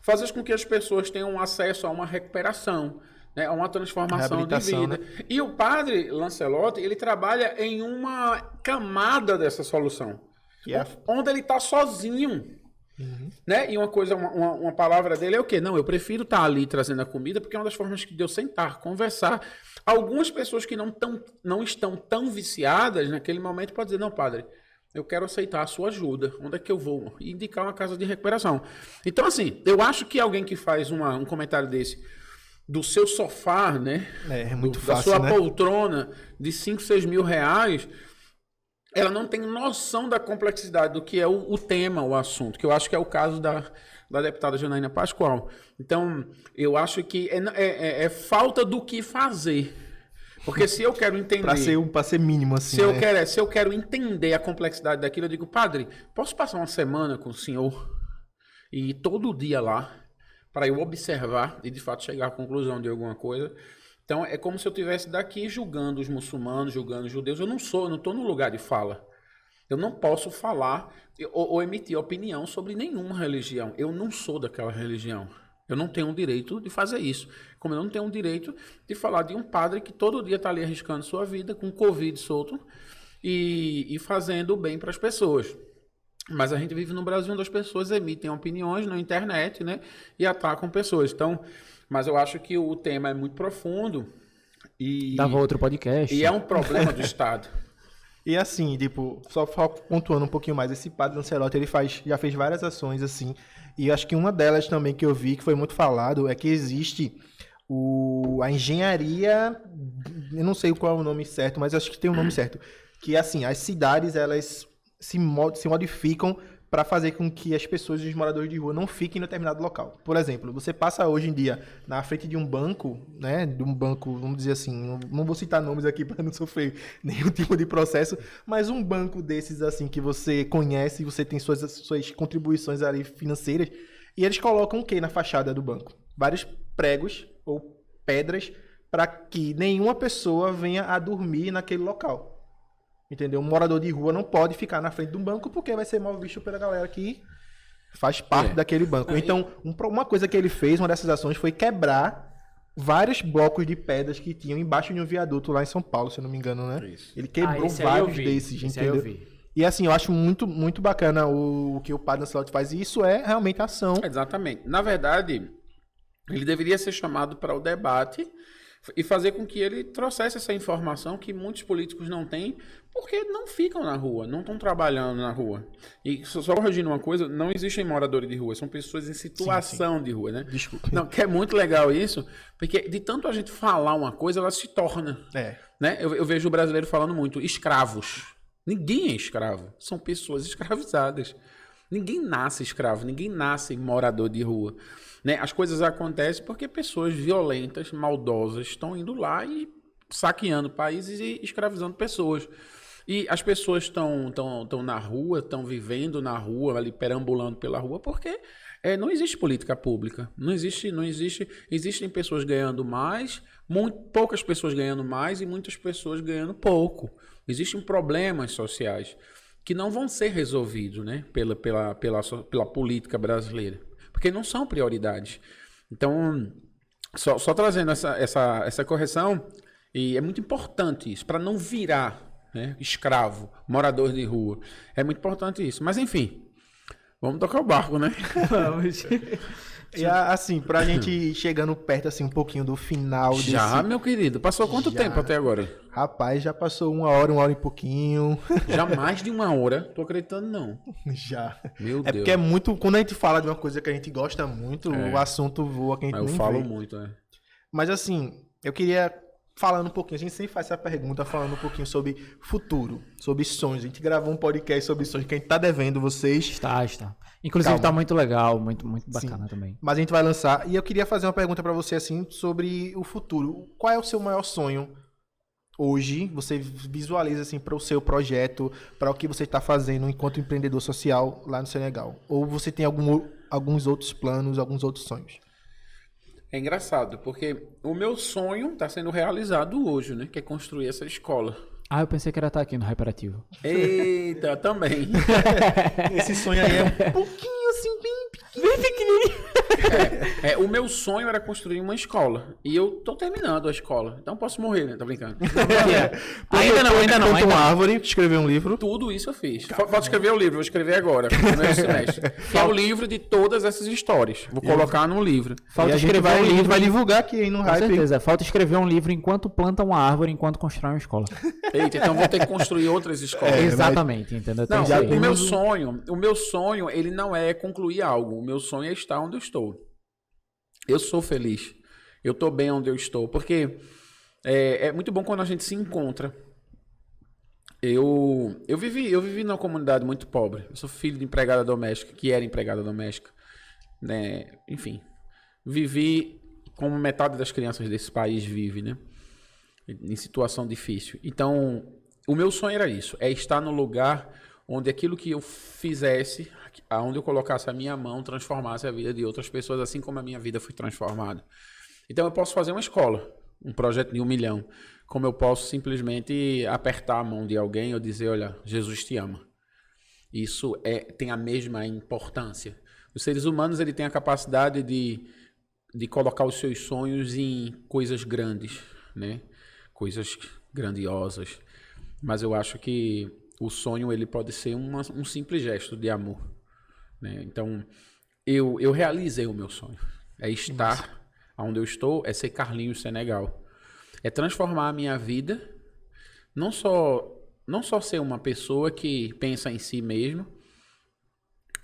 Fazer com que as pessoas tenham acesso a uma recuperação, né, a uma transformação de Reabilitação, vida. né? E o padre Lancelotti, ele trabalha em uma camada dessa solução. Que é- Onde ele está sozinho. Né? E uma palavra dele é o quê? Não, eu prefiro estar ali trazendo a comida porque é uma das formas de eu sentar, conversar. Algumas pessoas que não estão tão viciadas naquele momento podem dizer, não, padre, eu quero aceitar a sua ajuda. Onde é que eu vou? E indicar uma casa de recuperação. Então, assim, eu acho que alguém que faz um comentário desse do seu sofá, né? É muito Da fácil, sua né? poltrona de 5, 6 mil reais, ela não tem noção da complexidade do que é o tema, o assunto, que eu acho que é o caso da deputada Janaína Pascoal. Então, eu acho que é falta do que fazer. Porque se eu quero entender... Pra ser mínimo, assim, Se eu quero entender a complexidade daquilo, eu digo, padre, posso passar uma semana com o senhor e ir todo dia lá para eu observar e, de fato, chegar à conclusão de alguma coisa? Então, é como se eu estivesse daqui julgando os muçulmanos, julgando os judeus. Eu não estou no lugar de fala. Eu não posso falar ou emitir opinião sobre nenhuma religião. Eu não sou daquela religião. Eu não tenho o direito de fazer isso. Como eu não tenho o direito de falar de um padre que todo dia está ali arriscando sua vida, com Covid solto, e fazendo o bem para as pessoas. Mas a gente vive no Brasil onde as pessoas emitem opiniões na internet, né? E atacam pessoas. Então, mas eu acho que o tema é muito profundo e... Dava outro podcast. E é um problema do Estado. E assim, tipo, só pontuando um pouquinho mais, esse padre Lancelotti, ele já fez várias ações, assim, e acho que uma delas também que eu vi, que foi muito falado, é que existe a engenharia, eu não sei qual é o nome certo, mas acho que tem um nome certo, que assim, as cidades, elas se modificam para fazer com que as pessoas, os moradores de rua, não fiquem em determinado local. Por exemplo, você passa hoje em dia na frente de um banco, né? De um banco, vamos dizer assim, não vou citar nomes aqui para não sofrer nenhum tipo de processo, mas um banco desses assim que você conhece, você tem suas contribuições ali financeiras, e eles colocam o quê na fachada do banco? Vários pregos ou pedras para que nenhuma pessoa venha a dormir naquele local. Entendeu? Um morador de rua não pode ficar na frente de um banco porque vai ser mal visto pela galera que faz parte daquele banco. Então, uma coisa que ele fez, uma dessas ações, foi quebrar vários blocos de pedras que tinham embaixo de um viaduto lá em São Paulo, se eu não me engano, né? Isso. Ele quebrou esse aí eu vários vi, desses, esse aí eu entendeu? vi. E assim, eu acho muito, muito bacana o que o Padre Lancelot faz. E isso é realmente ação. Exatamente. Na verdade, ele deveria ser chamado para o debate e fazer com que ele trouxesse essa informação que muitos políticos não têm, porque não ficam na rua, não estão trabalhando na rua. E só corrigindo uma coisa, não existem moradores de rua, são pessoas em situação de rua, né? Desculpa. Não, que é muito legal isso, porque de tanto a gente falar uma coisa, ela se torna. Né? Eu vejo o brasileiro falando muito, escravos. Ninguém é escravo, são pessoas escravizadas. Ninguém nasce escravo, ninguém nasce morador de rua. Né? As coisas acontecem porque pessoas violentas, maldosas, estão indo lá e saqueando países e escravizando pessoas. E as pessoas estão na rua, estão vivendo na rua, ali perambulando pela rua, porque não existe política pública. Não existe. Existem pessoas ganhando mais, poucas pessoas ganhando mais e muitas pessoas ganhando pouco. Existem problemas sociais que não vão ser resolvidos, né, pela política brasileira, porque não são prioridades. Então, só trazendo essa correção, e é muito importante isso, para não virar, né, escravo, morador de rua. É muito importante isso. Mas, enfim, vamos tocar o barco, né? Vamos. E assim, pra gente ir chegando perto assim um pouquinho do final Já, meu querido. Passou quanto tempo até agora? Rapaz, já passou uma hora e pouquinho. Já mais de uma hora. Tô acreditando, não. Já. Meu É Deus. porque é muito... Quando a gente fala de uma coisa que a gente gosta muito, o assunto voa que a gente Eu nem falo vê. muito, né? Mas assim, eu queria... Falando um pouquinho, a gente sempre faz essa pergunta, falando um pouquinho sobre futuro, sobre sonhos. A gente gravou um podcast sobre sonhos que a gente tá devendo vocês. Está. Inclusive Calma. tá muito legal, muito bacana também. Mas a gente vai lançar. E eu queria fazer uma pergunta pra você, assim, sobre o futuro. Qual é o seu maior sonho hoje? Você visualiza, assim, para o seu projeto, para o que você está fazendo enquanto empreendedor social lá no Senegal? Ou você tem alguns outros planos, alguns outros sonhos? É engraçado, porque o meu sonho está sendo realizado hoje, né? Que é construir essa escola. Ah, eu pensei que era estar aqui no Hyperativo. Eita, também. Esse sonho aí é um pouquinho, assim, Bem pequenininho. O meu sonho era construir uma escola. E eu tô terminando a escola. Então posso morrer, né? Tô brincando. Ainda não. Uma árvore, escrever um livro. Tudo isso eu fiz. Falta escrever o livro, vou escrever agora, no primeiro semestre. Que é o livro de todas essas histórias. Vou colocar no livro. Falta E a gente escrever um livro. vai divulgar aqui hein, no Com Hype. certeza. Falta escrever um livro enquanto planta uma árvore, enquanto constrói uma escola. Eita, então vou ter que construir outras escolas. Exatamente, entendeu? Não, Tem isso aí. o meu sonho, ele não é concluir algo. O meu sonho é estar onde eu estou. Eu sou feliz. Eu estou bem onde eu estou. Porque é muito bom quando a gente se encontra. Eu vivi numa comunidade muito pobre. Eu sou filho de empregada doméstica, que era empregada doméstica. Né? Enfim, vivi como metade das crianças desse país vive, né? Em situação difícil. Então, o meu sonho era isso. É estar no lugar onde aquilo que eu fizesse, aonde eu colocasse a minha mão, transformasse a vida de outras pessoas, assim como a minha vida foi transformada. Então eu posso fazer uma escola, um projeto de 1 milhão, como eu posso simplesmente apertar a mão de alguém ou dizer, olha, Jesus te ama. Isso tem a mesma importância. Os seres humanos ele têm a capacidade de colocar os seus sonhos em coisas grandes, né? Coisas grandiosas. Mas eu acho que o sonho ele pode ser um simples gesto de amor, né? Então, eu realizei o meu sonho. É estar onde eu estou, é ser Carlinhos Senegal. É transformar a minha vida, não só ser uma pessoa que pensa em si mesmo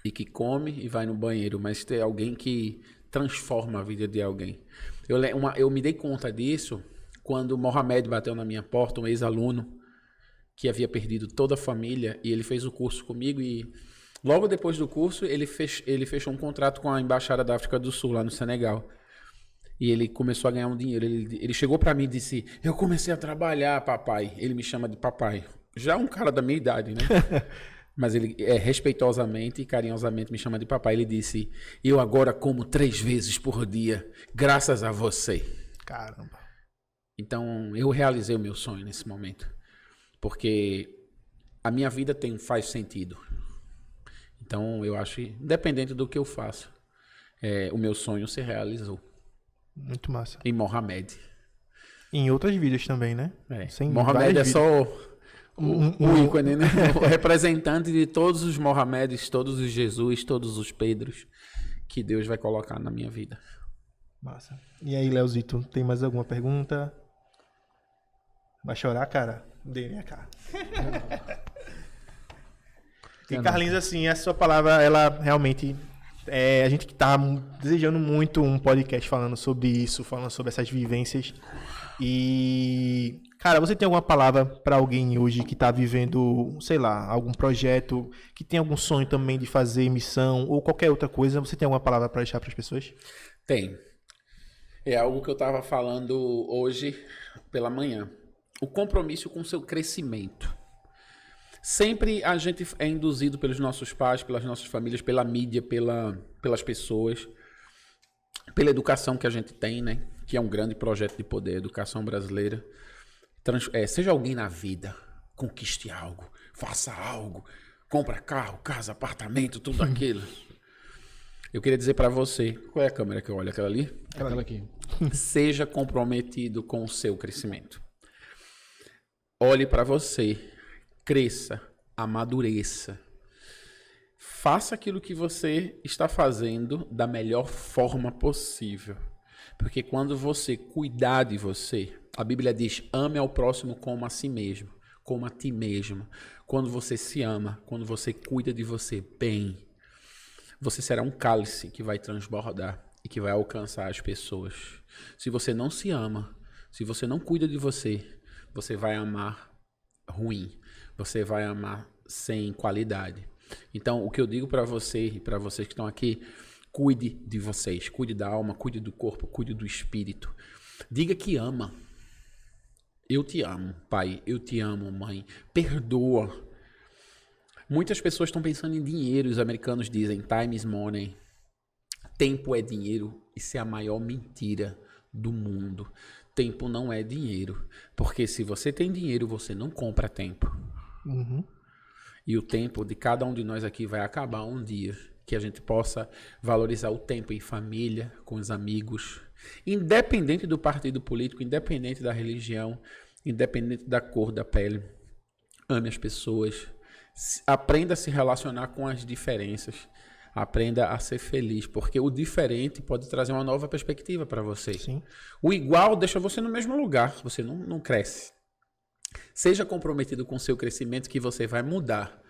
e que come e vai no banheiro, mas ter alguém que transforma a vida de alguém. Eu me dei conta disso quando o Mohamed bateu na minha porta, um ex-aluno, que havia perdido toda a família, e ele fez o curso comigo e Logo depois do curso, ele fechou um contrato com a Embaixada da África do Sul, lá no Senegal. E ele começou a ganhar um dinheiro. Ele chegou pra mim e disse, eu comecei a trabalhar, papai. Ele me chama de papai. Já um cara da minha idade, né? Mas ele respeitosamente e carinhosamente me chama de papai. Ele disse, eu agora como 3 vezes por dia, graças a você. Caramba. Então, eu realizei o meu sonho nesse momento. Porque a minha vida faz sentido. Então, eu acho, independente do que eu faço, o meu sonho se realizou. Muito massa. Em Mohamed. Em outras vidas também, né? Sem Mohamed várias só vidas. o ícone, né? O representante de todos os Mohamedes, todos os Jesus, todos os Pedros que Deus vai colocar na minha vida. Massa. E aí, Leozito, tem mais alguma pergunta? Vai chorar, cara? Dê minha cara. E Carlinhos, assim, essa sua palavra, ela realmente... a gente que tá desejando muito um podcast falando sobre isso, falando sobre essas vivências. E, cara, você tem alguma palavra para alguém hoje que tá vivendo, sei lá, algum projeto, que tem algum sonho também de fazer missão ou qualquer outra coisa? Você tem alguma palavra para deixar para as pessoas? Tem. É algo que eu tava falando hoje pela manhã. O compromisso com o seu crescimento. Sempre a gente é induzido pelos nossos pais, pelas nossas famílias, pela mídia, pelas pessoas, pela educação que a gente tem, né? Que é um grande projeto de poder, a educação brasileira. Seja alguém na vida, conquiste algo, faça algo, compra carro, casa, apartamento, tudo aquilo. Eu queria dizer para você, qual é a câmera que eu olho? Aquela ali? Aquela aqui. Seja comprometido com o seu crescimento. Olhe para você. Cresça, amadureça. Faça aquilo que você está fazendo da melhor forma possível. Porque quando você cuidar de você, a Bíblia diz, ame ao próximo como a si mesmo, como a ti mesmo. Quando você se ama, quando você cuida de você bem, você será um cálice que vai transbordar e que vai alcançar as pessoas. Se você não se ama, se você não cuida de você, você vai amar ruim. Você vai amar sem qualidade. Então, o que eu digo para você e para vocês que estão aqui, cuide de vocês, cuide da alma, cuide do corpo, cuide do espírito. Diga que ama. Eu te amo, pai. Eu te amo, mãe. Perdoa. Muitas pessoas estão pensando em dinheiro. Os americanos dizem, time is money. Tempo é dinheiro. Isso é a maior mentira do mundo. Tempo não é dinheiro. Porque se você tem dinheiro, você não compra tempo. Uhum. E o tempo de cada um de nós aqui vai acabar um dia. Que a gente possa valorizar o tempo em família, com os amigos. Independente do partido político, independente da religião, independente da cor da pele. Ame as pessoas. Aprenda a se relacionar com as diferenças. Aprenda a ser feliz, porque o diferente pode trazer uma nova perspectiva para você. Sim. O igual deixa você no mesmo lugar, você não cresce. Seja comprometido com o seu crescimento que você vai mudar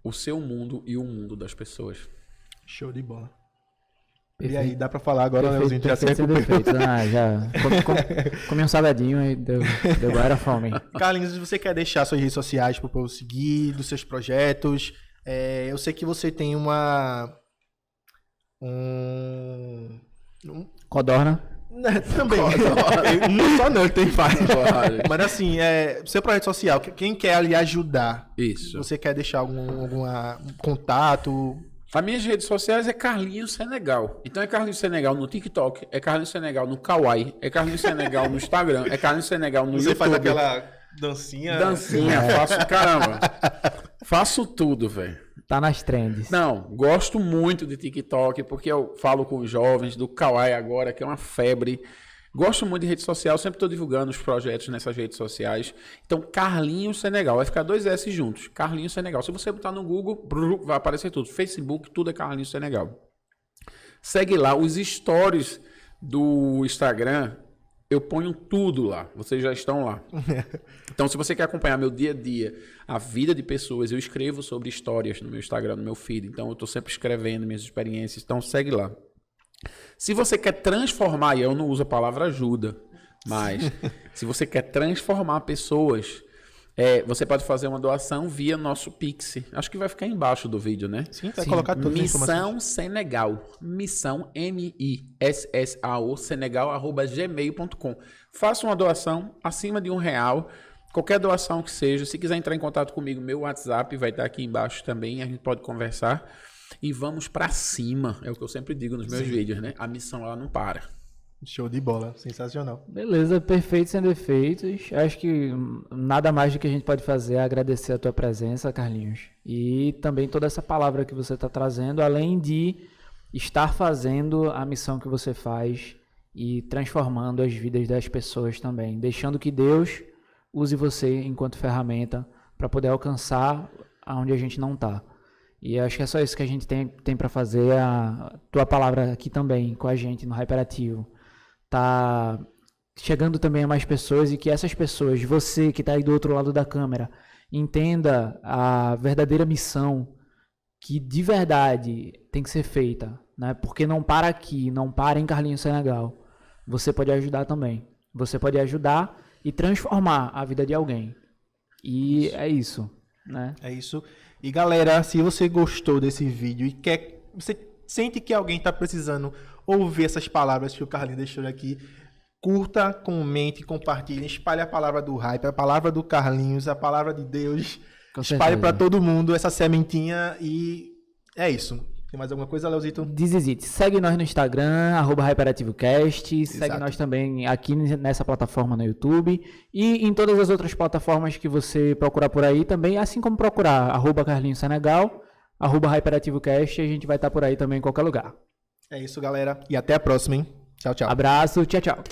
o seu mundo e o mundo das pessoas. Show de bola. Perfeito. E aí, dá pra falar agora, Leozinho? Já se Perfeito, recuperou. perfeito. Já comi um salgadinho e deu agora fome. Carlinhos, você quer deixar suas redes sociais para o povo seguir, dos seus projetos? Eu sei que você tem Codorna. Também. Não só não, tem vários. Mas assim, seu projeto social, quem quer ali ajudar? Isso. Você quer deixar algum contato? As minhas redes sociais é Carlinhos Senegal. Então é Carlinhos Senegal no TikTok, é Carlinhos Senegal no Kawaii, é Carlinhos Senegal no Instagram, é Carlinhos Senegal no Você YouTube. faz aquela dancinha? Faço, caramba. Faço tudo, velho. Tá nas trends. Não, gosto muito de TikTok, porque eu falo com os jovens, do Kawaii agora, que é uma febre. Gosto muito de rede social, sempre estou divulgando os projetos nessas redes sociais. Então, Carlinhos Senegal, vai ficar 2 S juntos. Carlinhos Senegal. Se você botar no Google, vai aparecer tudo. Facebook, tudo é Carlinhos Senegal. Segue lá, os stories do Instagram, eu ponho tudo lá. Vocês já estão lá. Então, se você quer acompanhar meu dia a dia, a vida de pessoas, eu escrevo sobre histórias no meu Instagram, no meu feed. Então, eu estou sempre escrevendo minhas experiências. Então, segue lá. Se você quer transformar, e eu não uso a palavra ajuda, mas se você quer transformar pessoas, Você pode fazer uma doação via nosso Pix. Acho que vai ficar embaixo do vídeo, né? Sim, vai colocar todas as informações. Missão Senegal. Missão MISSAO Senegal@gmail.com. Faça uma doação acima de R$1. Qualquer doação que seja. Se quiser entrar em contato comigo, meu WhatsApp vai estar aqui embaixo também. A gente pode conversar. E vamos pra cima. É o que eu sempre digo nos meus vídeos, né? A missão ela não para. Show de bola, sensacional. Beleza, perfeito sem defeitos. Acho que nada mais do que a gente pode fazer é agradecer a tua presença, Carlinhos. E também toda essa palavra que você está trazendo, além de estar fazendo a missão que você faz e transformando as vidas das pessoas também. Deixando que Deus use você enquanto ferramenta para poder alcançar aonde a gente não está. E acho que é só isso que a gente tem para fazer. A tua palavra aqui também com a gente no Hyperativo tá chegando também a mais pessoas, e que essas pessoas, você que está aí do outro lado da câmera, entenda a verdadeira missão que de verdade tem que ser feita, né? Porque não para aqui, não para em Carlinhos Senegal. Você pode ajudar também. Você pode ajudar e transformar a vida de alguém. E é isso, né? É isso. E galera, se você gostou desse vídeo e você sente que alguém está precisando ouvir essas palavras que o Carlinhos deixou aqui, curta, comente, compartilhe, espalhe a palavra do Hype, a palavra do Carlinhos, a palavra de Deus. Espalhe para todo mundo essa sementinha e é isso. Tem mais alguma coisa, Leozito? This is it. Segue nós no Instagram, @HyperativoCast. Segue nós também aqui nessa plataforma no YouTube. E em todas as outras plataformas que você procurar por aí também, assim como procurar @Carlinhos Senegal, @HyperativoCast, a gente vai estar por aí também em qualquer lugar. É isso, galera. E até a próxima, hein? Tchau, tchau. Abraço, tchau, tchau.